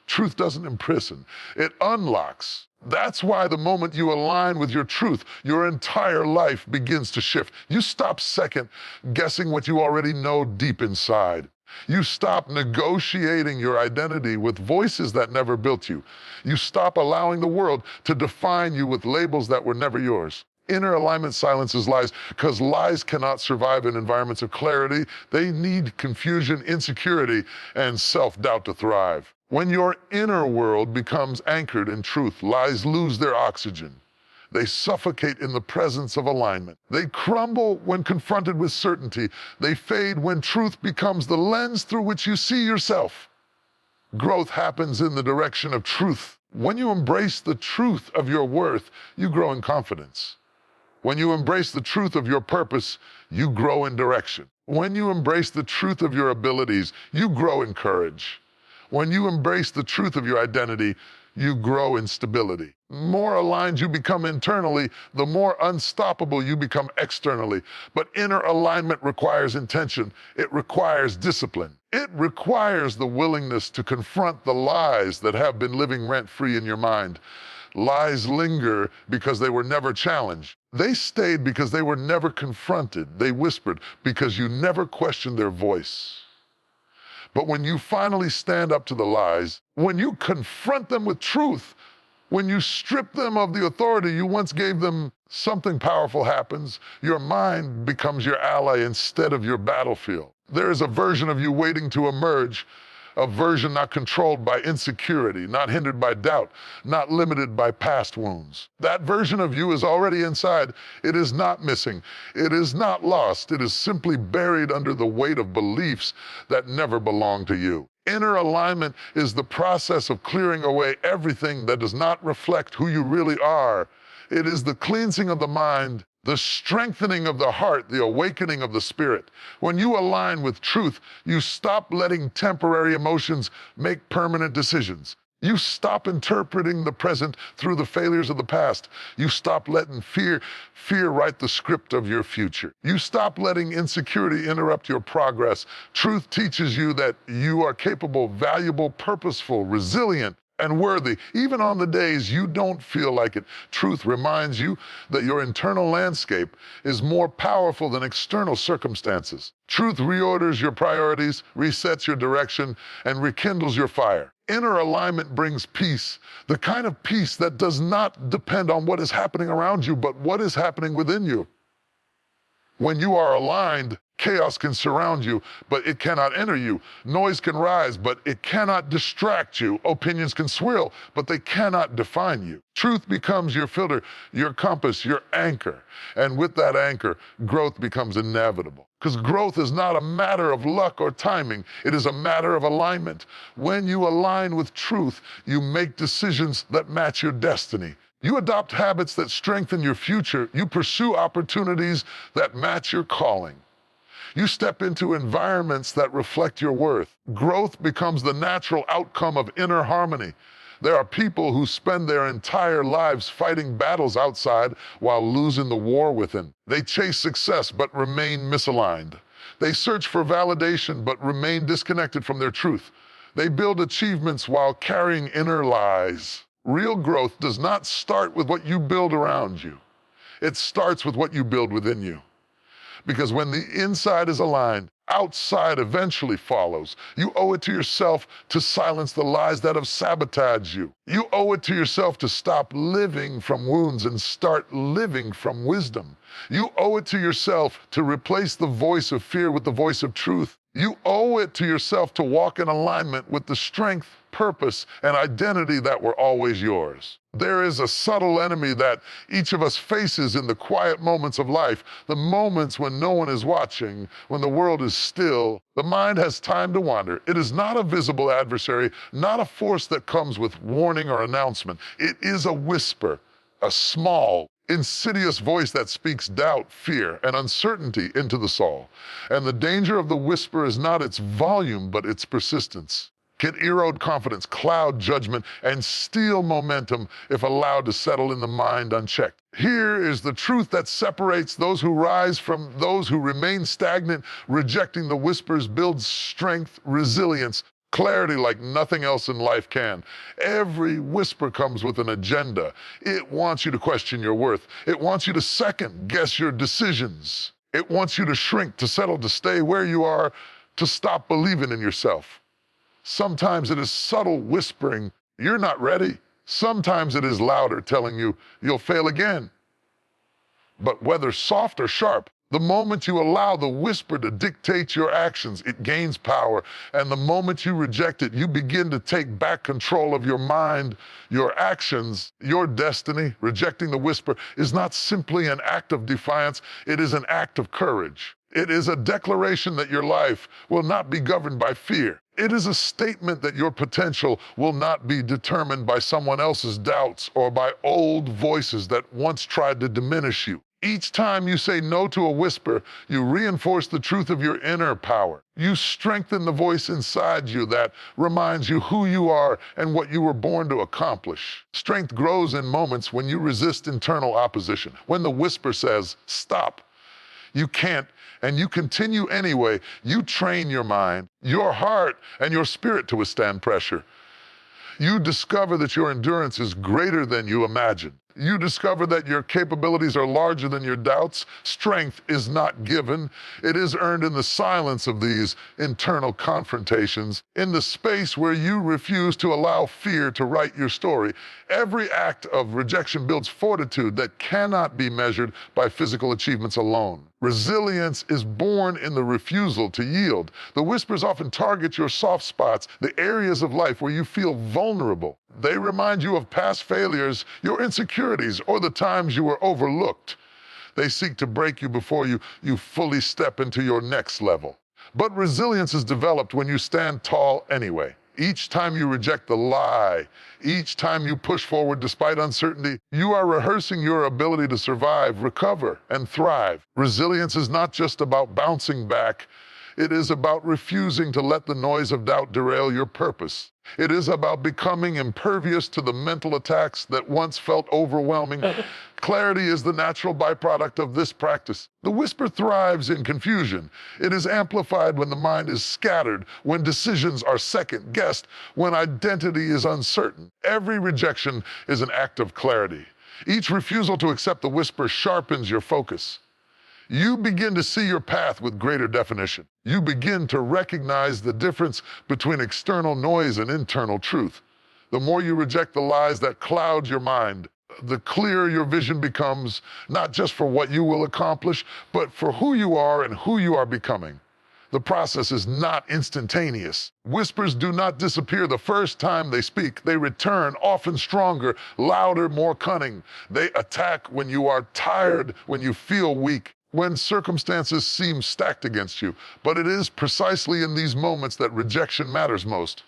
S1: Truth doesn't imprison, it unlocks. That's why the moment you align with your truth, your entire life begins to shift. You stop second guessing what you already know deep inside. You stop negotiating your identity with voices that never built you. You stop allowing the world to define you with labels that were never yours. Inner alignment silences lies because lies cannot survive in environments of clarity. They need confusion, insecurity, and self-doubt to thrive. When your inner world becomes anchored in truth, lies lose their oxygen. They suffocate in the presence of alignment. They crumble when confronted with certainty. They fade when truth becomes the lens through which you see yourself. Growth happens in the direction of truth. When you embrace the truth of your worth, you grow in confidence. When you embrace the truth of your purpose, you grow in direction. When you embrace the truth of your abilities, you grow in courage. When you embrace the truth of your identity, you grow in stability. The more aligned you become internally, the more unstoppable you become externally. But inner alignment requires intention. It requires discipline. It requires the willingness to confront the lies that have been living rent-free in your mind. Lies linger because they were never challenged. They stayed because they were never confronted. They whispered because you never questioned their voice. But when you finally stand up to the lies, when you confront them with truth, when you strip them of the authority you once gave them, something powerful happens. Your mind becomes your ally instead of your battlefield. There is a version of you waiting to emerge, a version not controlled by insecurity, not hindered by doubt, not limited by past wounds. That version of you is already inside. It is not missing. It is not lost. It is simply buried under the weight of beliefs that never belonged to you. Inner alignment is the process of clearing away everything that does not reflect who you really are. It is the cleansing of the mind, the strengthening of the heart, the awakening of the spirit. When you align with truth, you stop letting temporary emotions make permanent decisions. You stop interpreting the present through the failures of the past. You stop letting fear write the script of your future. You stop letting insecurity interrupt your progress. Truth teaches you that you are capable, valuable, purposeful, resilient, and worthy, even on the days you don't feel like it. Truth reminds you that your internal landscape is more powerful than external circumstances. Truth reorders your priorities, resets your direction, and rekindles your fire. Inner alignment brings peace, the kind of peace that does not depend on what is happening around you, but what is happening within you. When you are aligned, chaos can surround you, but it cannot enter you. Noise can rise, but it cannot distract you. Opinions can swirl, but they cannot define you. Truth becomes your filter, your compass, your anchor. And with that anchor, growth becomes inevitable. Because growth is not a matter of luck or timing. It is a matter of alignment. When you align with truth, you make decisions that match your destiny. You adopt habits that strengthen your future. You pursue opportunities that match your calling. You step into environments that reflect your worth. Growth becomes the natural outcome of inner harmony. There are people who spend their entire lives fighting battles outside while losing the war within. They chase success but remain misaligned. They search for validation but remain disconnected from their truth. They build achievements while carrying inner lies. Real growth does not start with what you build around you. It starts with what you build within you. Because when the inside is aligned, outside eventually follows. You owe it to yourself to silence the lies that have sabotaged you. You owe it to yourself to stop living from wounds and start living from wisdom. You owe it to yourself to replace the voice of fear with the voice of truth. You owe it to yourself to walk in alignment with the strength, purpose, and identity that were always yours. There is a subtle enemy that each of us faces in the quiet moments of life, the moments when no one is watching, when the world is still. The mind has time to wander. It is not a visible adversary, not a force that comes with warning or announcement. It is a whisper, a small, insidious voice that speaks doubt, fear, and uncertainty into the soul. And the danger of the whisper is not its volume, but its persistence. Can erode confidence, cloud judgment, and steal momentum if allowed to settle in the mind unchecked. Here is the truth that separates those who rise from those who remain stagnant. Rejecting the whispers builds strength, resilience, clarity like nothing else in life can. Every whisper comes with an agenda. It wants you to question your worth. It wants you to second guess your decisions. It wants you to shrink, to settle, to stay where you are, to stop believing in yourself. Sometimes it is subtle whispering, you're not ready. Sometimes it is louder telling you, you'll fail again. But whether soft or sharp, the moment you allow the whisper to dictate your actions, it gains power. And the moment you reject it, you begin to take back control of your mind, your actions, your destiny. Rejecting the whisper is not simply an act of defiance, it is an act of courage. It is a declaration that your life will not be governed by fear. It is a statement that your potential will not be determined by someone else's doubts or by old voices that once tried to diminish you. Each time you say no to a whisper, you reinforce the truth of your inner power. You strengthen the voice inside you that reminds you who you are and what you were born to accomplish. Strength grows in moments when you resist internal opposition. When the whisper says, stop, you can't, and you continue anyway, you train your mind, your heart, and your spirit to withstand pressure. You discover that your endurance is greater than you imagined. You discover that your capabilities are larger than your doubts. Strength is not given. It is earned in the silence of these internal confrontations, in the space where you refuse to allow fear to write your story. Every act of rejection builds fortitude that cannot be measured by physical achievements alone. Resilience is born in the refusal to yield. The whispers often target your soft spots, the areas of life where you feel vulnerable. They remind you of past failures, your insecurities, or the times you were overlooked. They seek to break you before you fully step into your next level. But resilience is developed when you stand tall anyway. Each time you reject the lie, each time you push forward despite uncertainty, you are rehearsing your ability to survive, recover, and thrive. Resilience is not just about bouncing back. It is about refusing to let the noise of doubt derail your purpose. It is about becoming impervious to the mental attacks that once felt overwhelming. Clarity is the natural byproduct of this practice. The whisper thrives in confusion. It is amplified when the mind is scattered, when decisions are second-guessed, when identity is uncertain. Every rejection is an act of clarity. Each refusal to accept the whisper sharpens your focus. You begin to see your path with greater definition. You begin to recognize the difference between external noise and internal truth. The more you reject the lies that cloud your mind, the clearer your vision becomes, not just for what you will accomplish, but for who you are and who you are becoming. The process is not instantaneous. Whispers do not disappear the first time they speak. They return, often stronger, louder, more cunning. They attack when you are tired, when you feel weak, when circumstances seem stacked against you. But it is precisely in these moments that rejection matters most.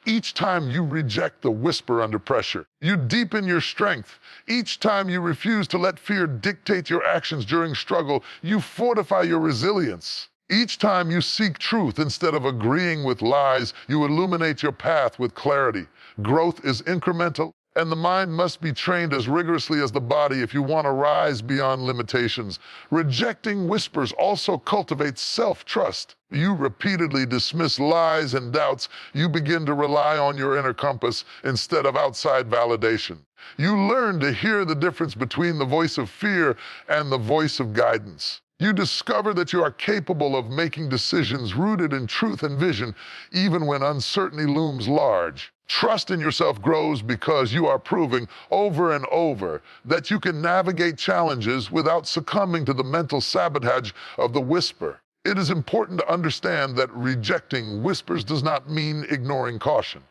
S1: Each time you reject the whisper under pressure, you deepen your strength. Each time you refuse to let fear dictate your actions during struggle, you fortify your resilience. Each time you seek truth instead of agreeing with lies, you illuminate your path with clarity. Growth is incremental, and the mind must be trained as rigorously as the body if you want to rise beyond limitations. Rejecting whispers also cultivates self-trust. You repeatedly dismiss lies and doubts. You begin to rely on your inner compass instead of outside validation. You learn to hear the difference between the voice of fear and the voice of guidance. You discover that you are capable of making decisions rooted in truth and vision, even when uncertainty looms large. Trust in yourself grows because you are proving over and over that you can navigate challenges without succumbing to the mental sabotage of the whisper. It is important to understand that rejecting whispers does not mean ignoring caution.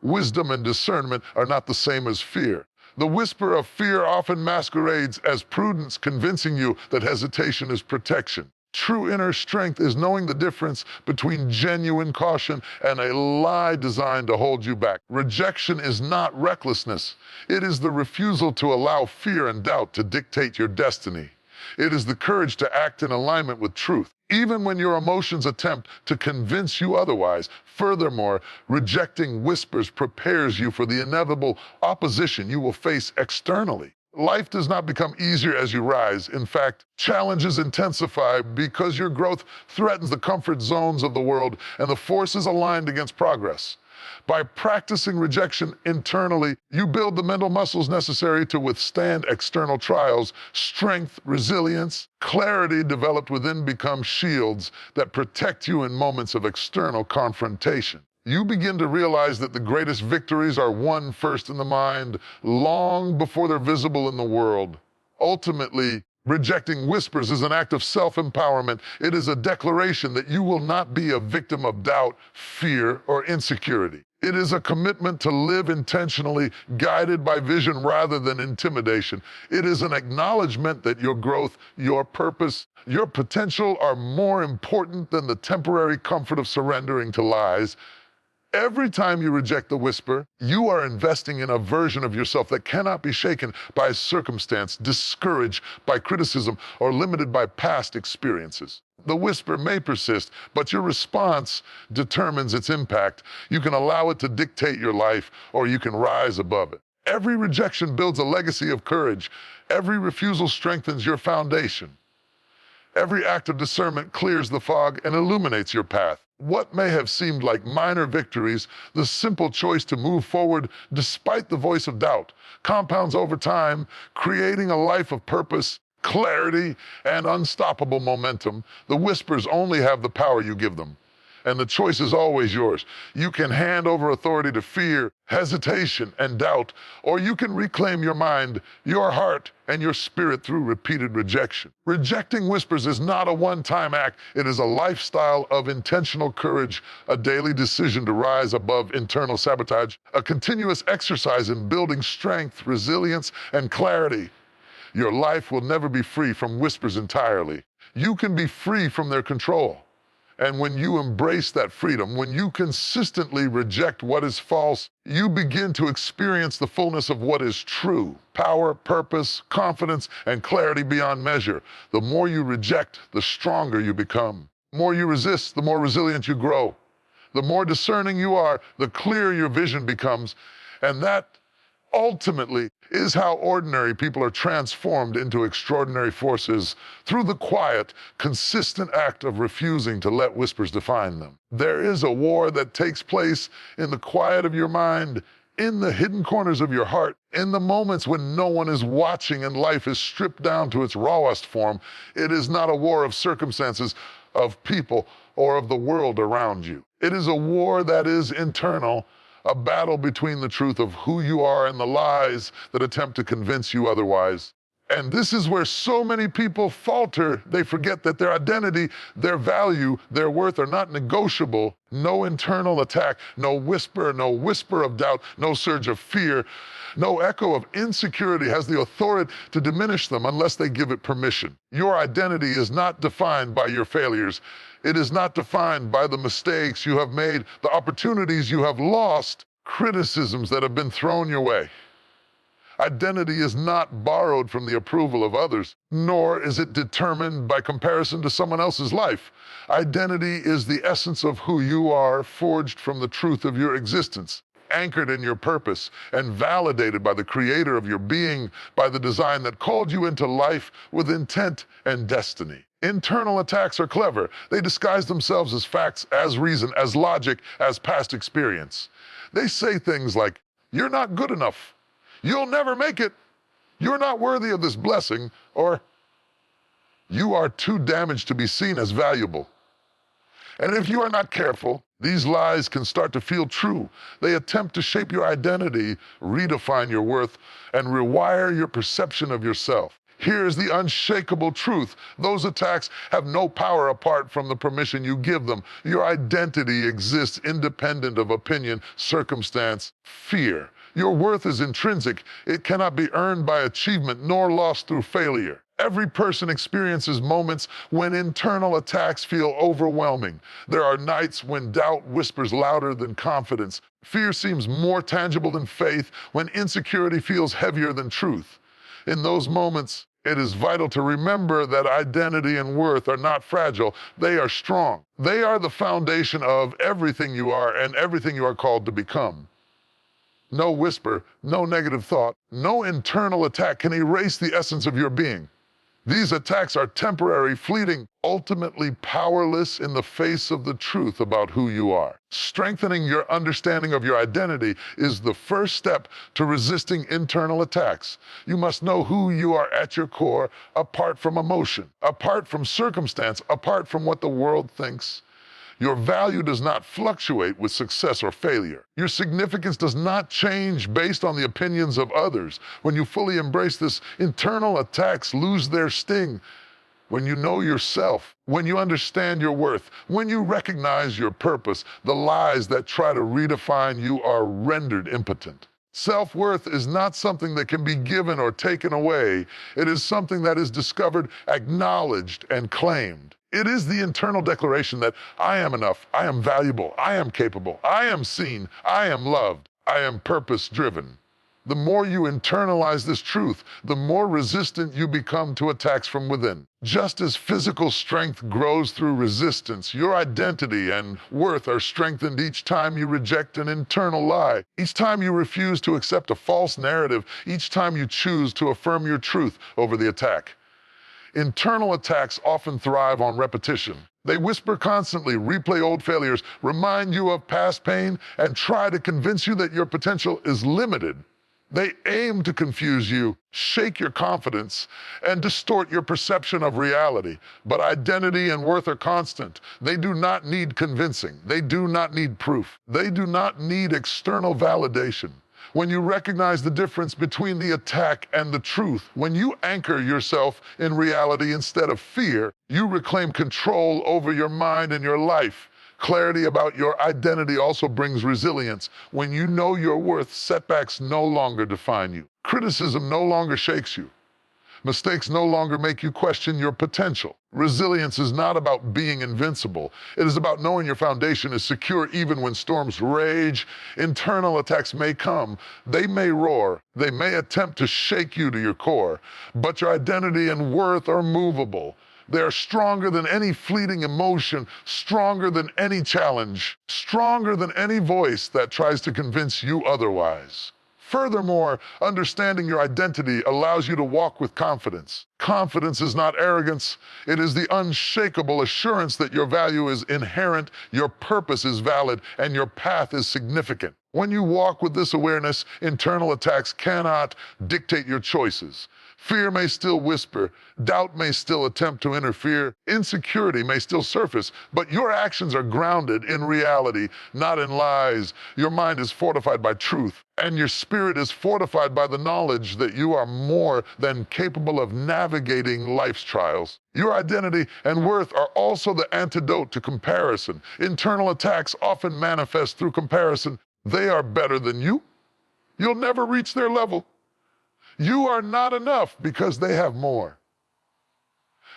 S1: Wisdom and discernment are not the same as fear. The whisper of fear often masquerades as prudence, convincing you that hesitation is protection. True inner strength is knowing the difference between genuine caution and a lie designed to hold you back. Rejection is not recklessness. It is the refusal to allow fear and doubt to dictate your destiny. It is the courage to act in alignment with truth, even when your emotions attempt to convince you otherwise. Furthermore, rejecting whispers prepares you for the inevitable opposition you will face externally. Life does not become easier as you rise. In fact, challenges intensify because your growth threatens the comfort zones of the world and the forces aligned against progress. By practicing rejection internally, you build the mental muscles necessary to withstand external trials. Strength, resilience, clarity developed within become shields that protect you in moments of external confrontation. You begin to realize that the greatest victories are won first in the mind, long before they're visible in the world. Ultimately, rejecting whispers is an act of self-empowerment. It is a declaration that you will not be a victim of doubt, fear, or insecurity. It is a commitment to live intentionally, guided by vision rather than intimidation. It is an acknowledgement that your growth, your purpose, your potential are more important than the temporary comfort of surrendering to lies. Every time you reject the whisper, you are investing in a version of yourself that cannot be shaken by circumstance, discouraged by criticism, or limited by past experiences. The whisper may persist, but your response determines its impact. You can allow it to dictate your life, or you can rise above it. Every rejection builds a legacy of courage. Every refusal strengthens your foundation. Every act of discernment clears the fog and illuminates your path. What may have seemed like minor victories, the simple choice to move forward despite the voice of doubt, compounds over time, creating a life of purpose, clarity, and unstoppable momentum. The whispers only have the power you give them, and the choice is always yours. You can hand over authority to fear, hesitation, and doubt, or you can reclaim your mind, your heart, and your spirit through repeated rejection. Rejecting whispers is not a one-time act. It is a lifestyle of intentional courage, a daily decision to rise above internal sabotage, a continuous exercise in building strength, resilience, and clarity. Your life will never be free from whispers entirely. You can be free from their control. And when you embrace that freedom, when you consistently reject what is false, you begin to experience the fullness of what is true. Power, purpose, confidence, and clarity beyond measure. The more you reject, the stronger you become. The more you resist, the more resilient you grow. The more discerning you are, the clearer your vision becomes. And that ultimately is how ordinary people are transformed into extraordinary forces through the quiet, consistent act of refusing to let whispers define them. There is a war that takes place in the quiet of your mind, in the hidden corners of your heart, in the moments when no one is watching and life is stripped down to its rawest form. It is not a war of circumstances, of people, or of the world around you. It is a war that is internal, a battle between the truth of who you are and the lies that attempt to convince you otherwise. And this is where so many people falter. They forget that their identity, their value, their worth are not negotiable. No internal attack, no whisper of doubt, no surge of fear, no echo of insecurity has the authority to diminish them unless they give it permission. Your identity is not defined by your failures. It is not defined by the mistakes you have made, the opportunities you have lost, criticisms that have been thrown your way. Identity is not borrowed from the approval of others, nor is it determined by comparison to someone else's life. Identity is the essence of who you are, forged from the truth of your existence, anchored in your purpose, and validated by the creator of your being, by the design that called you into life with intent and destiny. Internal attacks are clever. They disguise themselves as facts, as reason, as logic, as past experience. They say things like, "You're not good enough," "You'll never make it," "You're not worthy of this blessing," or "You are too damaged to be seen as valuable." And if you are not careful, these lies can start to feel true. They attempt to shape your identity, redefine your worth, and rewire your perception of yourself. Here's the unshakable truth. Those attacks have no power apart from the permission you give them. Your identity exists independent of opinion, circumstance, fear. Your worth is intrinsic. It cannot be earned by achievement nor lost through failure. Every person experiences moments when internal attacks feel overwhelming. There are nights when doubt whispers louder than confidence. Fear seems more tangible than faith, when insecurity feels heavier than truth. In those moments, it is vital to remember that identity and worth are not fragile. They are strong. They are the foundation of everything you are and everything you are called to become. No whisper, no negative thought, no internal attack can erase the essence of your being. These attacks are temporary, fleeting, ultimately powerless in the face of the truth about who you are. Strengthening your understanding of your identity is the first step to resisting internal attacks. You must know who you are at your core, apart from emotion, apart from circumstance, apart from what the world thinks. Your value does not fluctuate with success or failure. Your significance does not change based on the opinions of others. When you fully embrace this, internal attacks lose their sting. When you know yourself, when you understand your worth, when you recognize your purpose, the lies that try to redefine you are rendered impotent. Self-worth is not something that can be given or taken away. It is something that is discovered, acknowledged, and claimed. It is the internal declaration that I am enough, I am valuable, I am capable, I am seen, I am loved, I am purpose-driven. The more you internalize this truth, the more resistant you become to attacks from within. Just as physical strength grows through resistance, your identity and worth are strengthened each time you reject an internal lie, each time you refuse to accept a false narrative, each time you choose to affirm your truth over the attack. Internal attacks often thrive on repetition. They whisper constantly, replay old failures, remind you of past pain, and try to convince you that your potential is limited. They aim to confuse you, shake your confidence, and distort your perception of reality. But identity and worth are constant. They do not need convincing. They do not need proof. They do not need external validation. When you recognize the difference between the attack and the truth, when you anchor yourself in reality instead of fear, you reclaim control over your mind and your life. Clarity about your identity also brings resilience. When you know your worth, setbacks no longer define you. Criticism no longer shakes you. Mistakes no longer make you question your potential. Resilience is not about being invincible. It is about knowing your foundation is secure even when storms rage. Internal attacks may come. They may roar. They may attempt to shake you to your core. But your identity and worth are movable. They are stronger than any fleeting emotion, stronger than any challenge, stronger than any voice that tries to convince you otherwise. Furthermore, understanding your identity allows you to walk with confidence. Confidence is not arrogance. It is the unshakable assurance that your value is inherent, your purpose is valid, and your path is significant. When you walk with this awareness, internal attacks cannot dictate your choices. Fear may still whisper, doubt may still attempt to interfere, insecurity may still surface, but your actions are grounded in reality, not in lies. Your mind is fortified by truth, and your spirit is fortified by the knowledge that you are more than capable of navigating life's trials. Your identity and worth are also the antidote to comparison. Internal attacks often manifest through comparison. They are better than you. You'll never reach their level. You are not enough because they have more.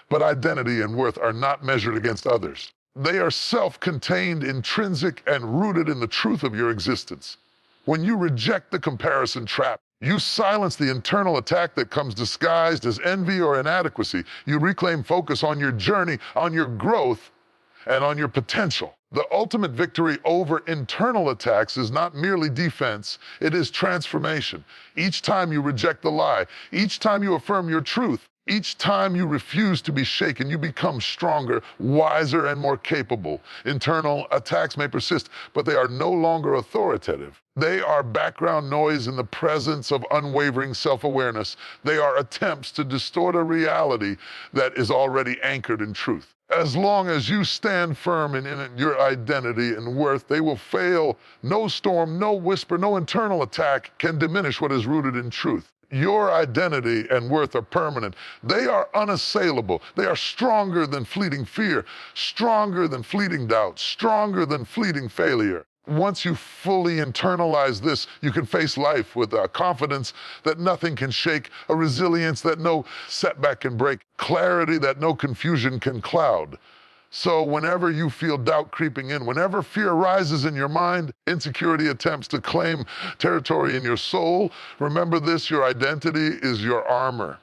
S1: But identity and worth are not measured against others. They are self-contained, intrinsic, and rooted in the truth of your existence. When you reject the comparison trap, you silence the internal attack that comes disguised as envy or inadequacy. You reclaim focus on your journey, on your growth, and on your potential. The ultimate victory over internal attacks is not merely defense, it is transformation. Each time you reject the lie, each time you affirm your truth, each time you refuse to be shaken, you become stronger, wiser, and more capable. Internal attacks may persist, but they are no longer authoritative. They are background noise in the presence of unwavering self-awareness. They are attempts to distort a reality that is already anchored in truth. As long as you stand firm in your identity and worth, they will fail. No storm, no whisper, no internal attack can diminish what is rooted in truth. Your identity and worth are permanent. They are unassailable. They are stronger than fleeting fear, stronger than fleeting doubt, stronger than fleeting failure. Once you fully internalize this, you can face life with a confidence that nothing can shake, a resilience that no setback can break, clarity that no confusion can cloud. So whenever you feel doubt creeping in, whenever fear rises in your mind, insecurity attempts to claim territory in your soul, remember this: your identity is your armor.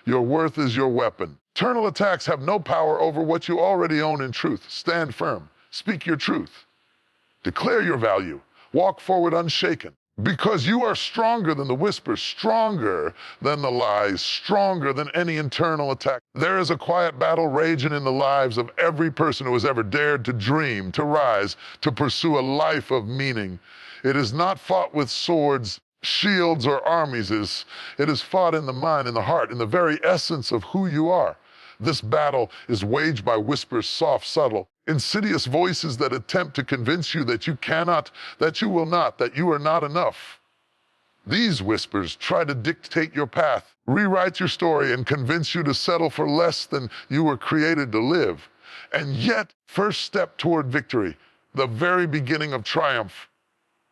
S1: Your worth is your weapon. Internal attacks have no power over what you already own in truth. Stand firm. Speak your truth. Declare your value. Walk forward unshaken. Because you are stronger than the whispers, stronger than the lies, stronger than any internal attack. There is a quiet battle raging in the lives of every person who has ever dared to dream, to rise, to pursue a life of meaning. It is not fought with swords, shields, or armies. It is fought in the mind, in the heart, in the very essence of who you are. This battle is waged by whispers, soft, subtle, insidious voices that attempt to convince you that you cannot, that you will not, that you are not enough. These whispers try to dictate your path, rewrite your story, and convince you to settle for less than you were created to live. And yet, first step toward victory, the very beginning of triumph,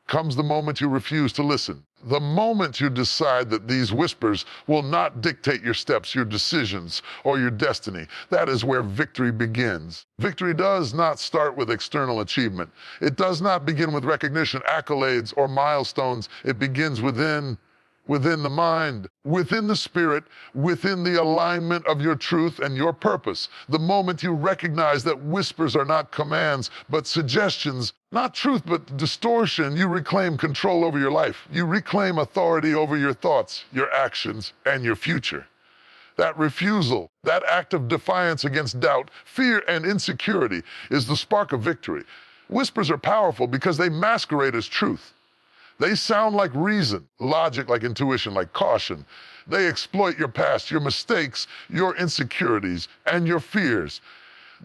S1: comes the moment you refuse to listen. The moment you decide that these whispers will not dictate your steps, your decisions, or your destiny. That is where victory begins. Victory does not start with external achievement. It does not begin with recognition, accolades, or milestones. It begins within the mind, within the spirit, within the alignment of your truth and your purpose. The moment you recognize that whispers are not commands, but suggestions, not truth, but distortion, you reclaim control over your life. You reclaim authority over your thoughts, your actions, and your future. That refusal, that act of defiance against doubt, fear, and insecurity is the spark of victory. Whispers are powerful because they masquerade as truth. They sound like reason, logic like intuition, like caution. They exploit your past, your mistakes, your insecurities, and your fears.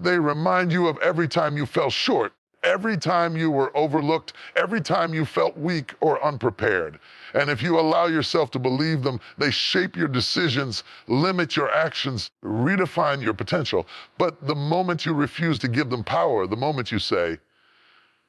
S1: They remind you of every time you fell short, every time you were overlooked, every time you felt weak or unprepared. And if you allow yourself to believe them, they shape your decisions, limit your actions, redefine your potential. But the moment you refuse to give them power, the moment you say,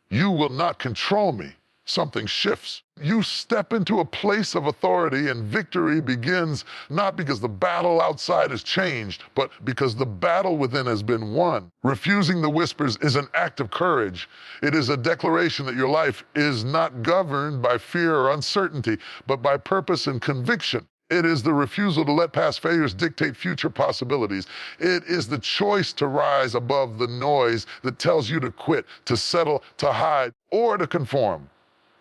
S1: "You will not control me," something shifts. You step into a place of authority, and victory begins not because the battle outside has changed, but because the battle within has been won. Refusing the whispers is an act of courage. It is a declaration that your life is not governed by fear or uncertainty, but by purpose and conviction. It is the refusal to let past failures dictate future possibilities. It is the choice to rise above the noise that tells you to quit, to settle, to hide, or to conform.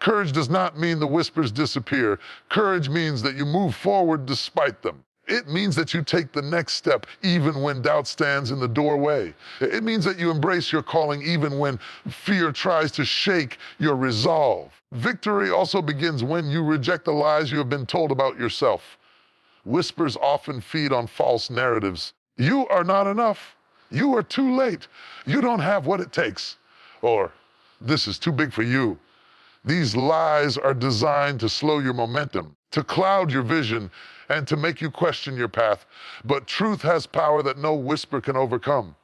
S1: Courage does not mean the whispers disappear. Courage means that you move forward despite them. It means that you take the next step even when doubt stands in the doorway. It means that you embrace your calling even when fear tries to shake your resolve. Victory also begins when you reject the lies you have been told about yourself. Whispers often feed on false narratives. You are not enough. You are too late. You don't have what it takes. Or, this is too big for you. These lies are designed to slow your momentum, to cloud your vision, and to make you question your path. But truth has power that no whisper can overcome.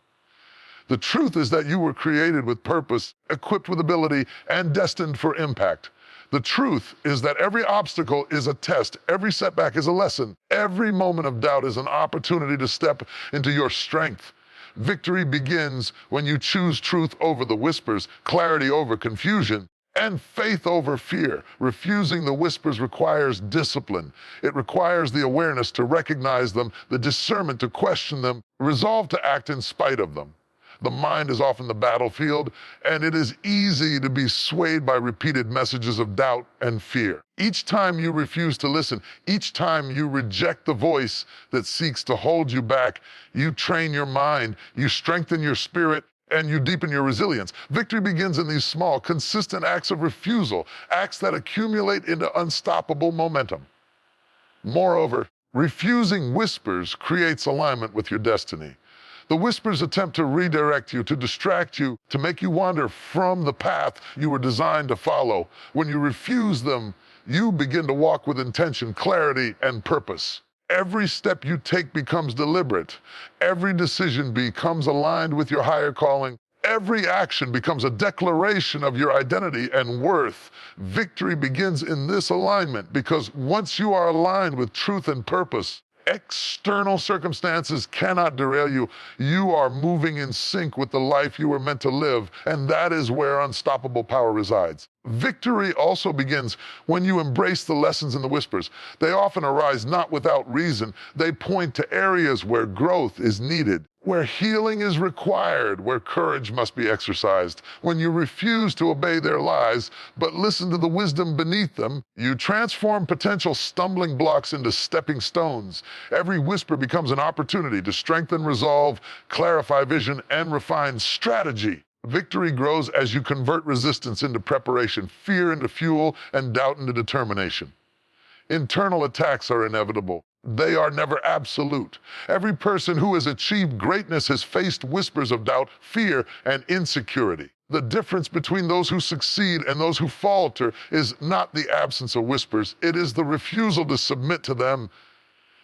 S1: The truth is that you were created with purpose, equipped with ability, and destined for impact. The truth is that every obstacle is a test, every setback is a lesson, every moment of doubt is an opportunity to step into your strength. Victory begins when you choose truth over the whispers, clarity over confusion, and faith over fear. Refusing the whispers requires discipline. It requires the awareness to recognize them, the discernment to question them, resolve to act in spite of them. The mind is often the battlefield, and it is easy to be swayed by repeated messages of doubt and fear. Each time you refuse to listen, each time you reject the voice that seeks to hold you back, you train your mind, you strengthen your spirit, and you deepen your resilience. Victory begins in these small, consistent acts of refusal, acts that accumulate into unstoppable momentum. Moreover, refusing whispers creates alignment with your destiny. The whispers attempt to redirect you, to distract you, to make you wander from the path you were designed to follow. When you refuse them, you begin to walk with intention, clarity, and purpose. Every step you take becomes deliberate. Every decision becomes aligned with your higher calling. Every action becomes a declaration of your identity and worth. Victory begins in this alignment because once you are aligned with truth and purpose, external circumstances cannot derail you. You are moving in sync with the life you were meant to live, and that is where unstoppable power resides. Victory also begins when you embrace the lessons in the whispers. They often arise not without reason. They point to areas where growth is needed, where healing is required, where courage must be exercised. When you refuse to obey their lies, but listen to the wisdom beneath them, you transform potential stumbling blocks into stepping stones. Every whisper becomes an opportunity to strengthen resolve, clarify vision, and refine strategy. Victory grows as you convert resistance into preparation, fear into fuel, and doubt into determination. Internal attacks are inevitable. They are never absolute. Every person who has achieved greatness has faced whispers of doubt, fear, and insecurity. The difference between those who succeed and those who falter is not the absence of whispers, it is the refusal to submit to them.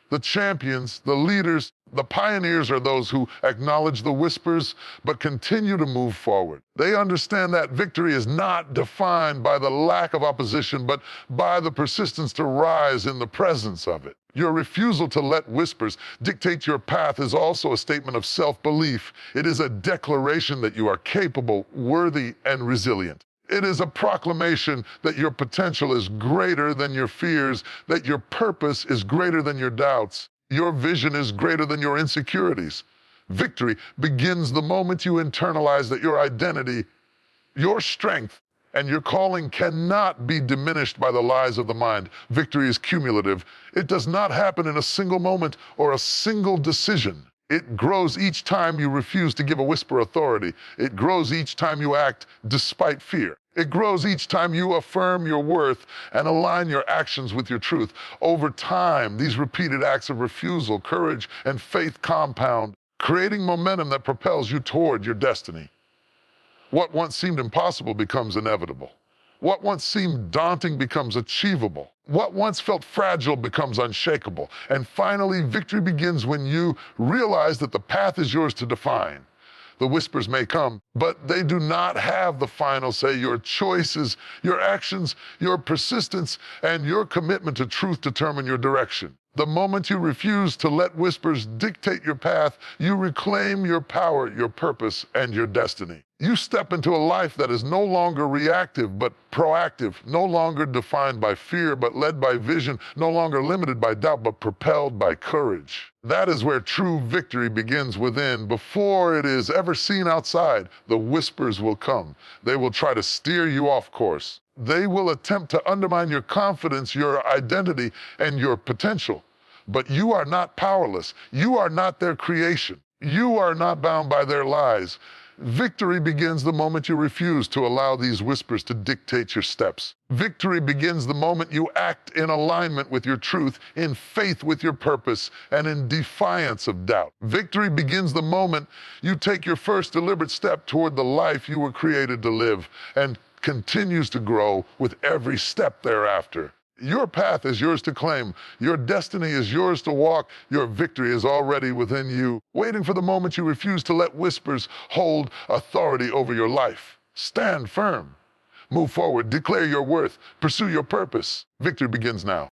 S1: The champions, the leaders, the pioneers are those who acknowledge the whispers but continue to move forward. They understand that victory is not defined by the lack of opposition, but by the persistence to rise in the presence of it. Your refusal to let whispers dictate your path is also a statement of self-belief. It is a declaration that you are capable, worthy, and resilient. It is a proclamation that your potential is greater than your fears, that your purpose is greater than your doubts, your vision is greater than your insecurities. Victory begins the moment you internalize that your identity, your strength, And your calling cannot be diminished by the lies of the mind. Victory is cumulative. It does not happen in a single moment or a single decision. It grows each time you refuse to give a whisper authority. It grows each time you act despite fear. It grows each time you affirm your worth and align your actions with your truth. Over time, these repeated acts of refusal, courage, and faith compound, creating momentum that propels you toward your destiny. What once seemed impossible becomes inevitable. What once seemed daunting becomes achievable. What once felt fragile becomes unshakable. And finally, victory begins when you realize that the path is yours to define. The whispers may come, but they do not have the final say. Your choices, your actions, your persistence, and your commitment to truth determine your direction. The moment you refuse to let whispers dictate your path, you reclaim your power, your purpose, and your destiny. You step into a life that is no longer reactive, but proactive, no longer defined by fear, but led by vision, no longer limited by doubt, but propelled by courage. That is where true victory begins within. Before it is ever seen outside, the whispers will come. They will try to steer you off course. They will attempt to undermine your confidence, your identity, and your potential. But you are not powerless. You are not their creation. You are not bound by their lies. Victory begins the moment you refuse to allow these whispers to dictate your steps. Victory begins the moment you act in alignment with your truth, in faith with your purpose, and in defiance of doubt. Victory begins the moment you take your first deliberate step toward the life you were created to live, and continues to grow with every step thereafter. Your path is yours to claim. Your destiny is yours to walk. Your victory is already within you, waiting for the moment you refuse to let whispers hold authority over your life. Stand firm. Move forward. Declare your worth. Pursue your purpose. Victory begins now.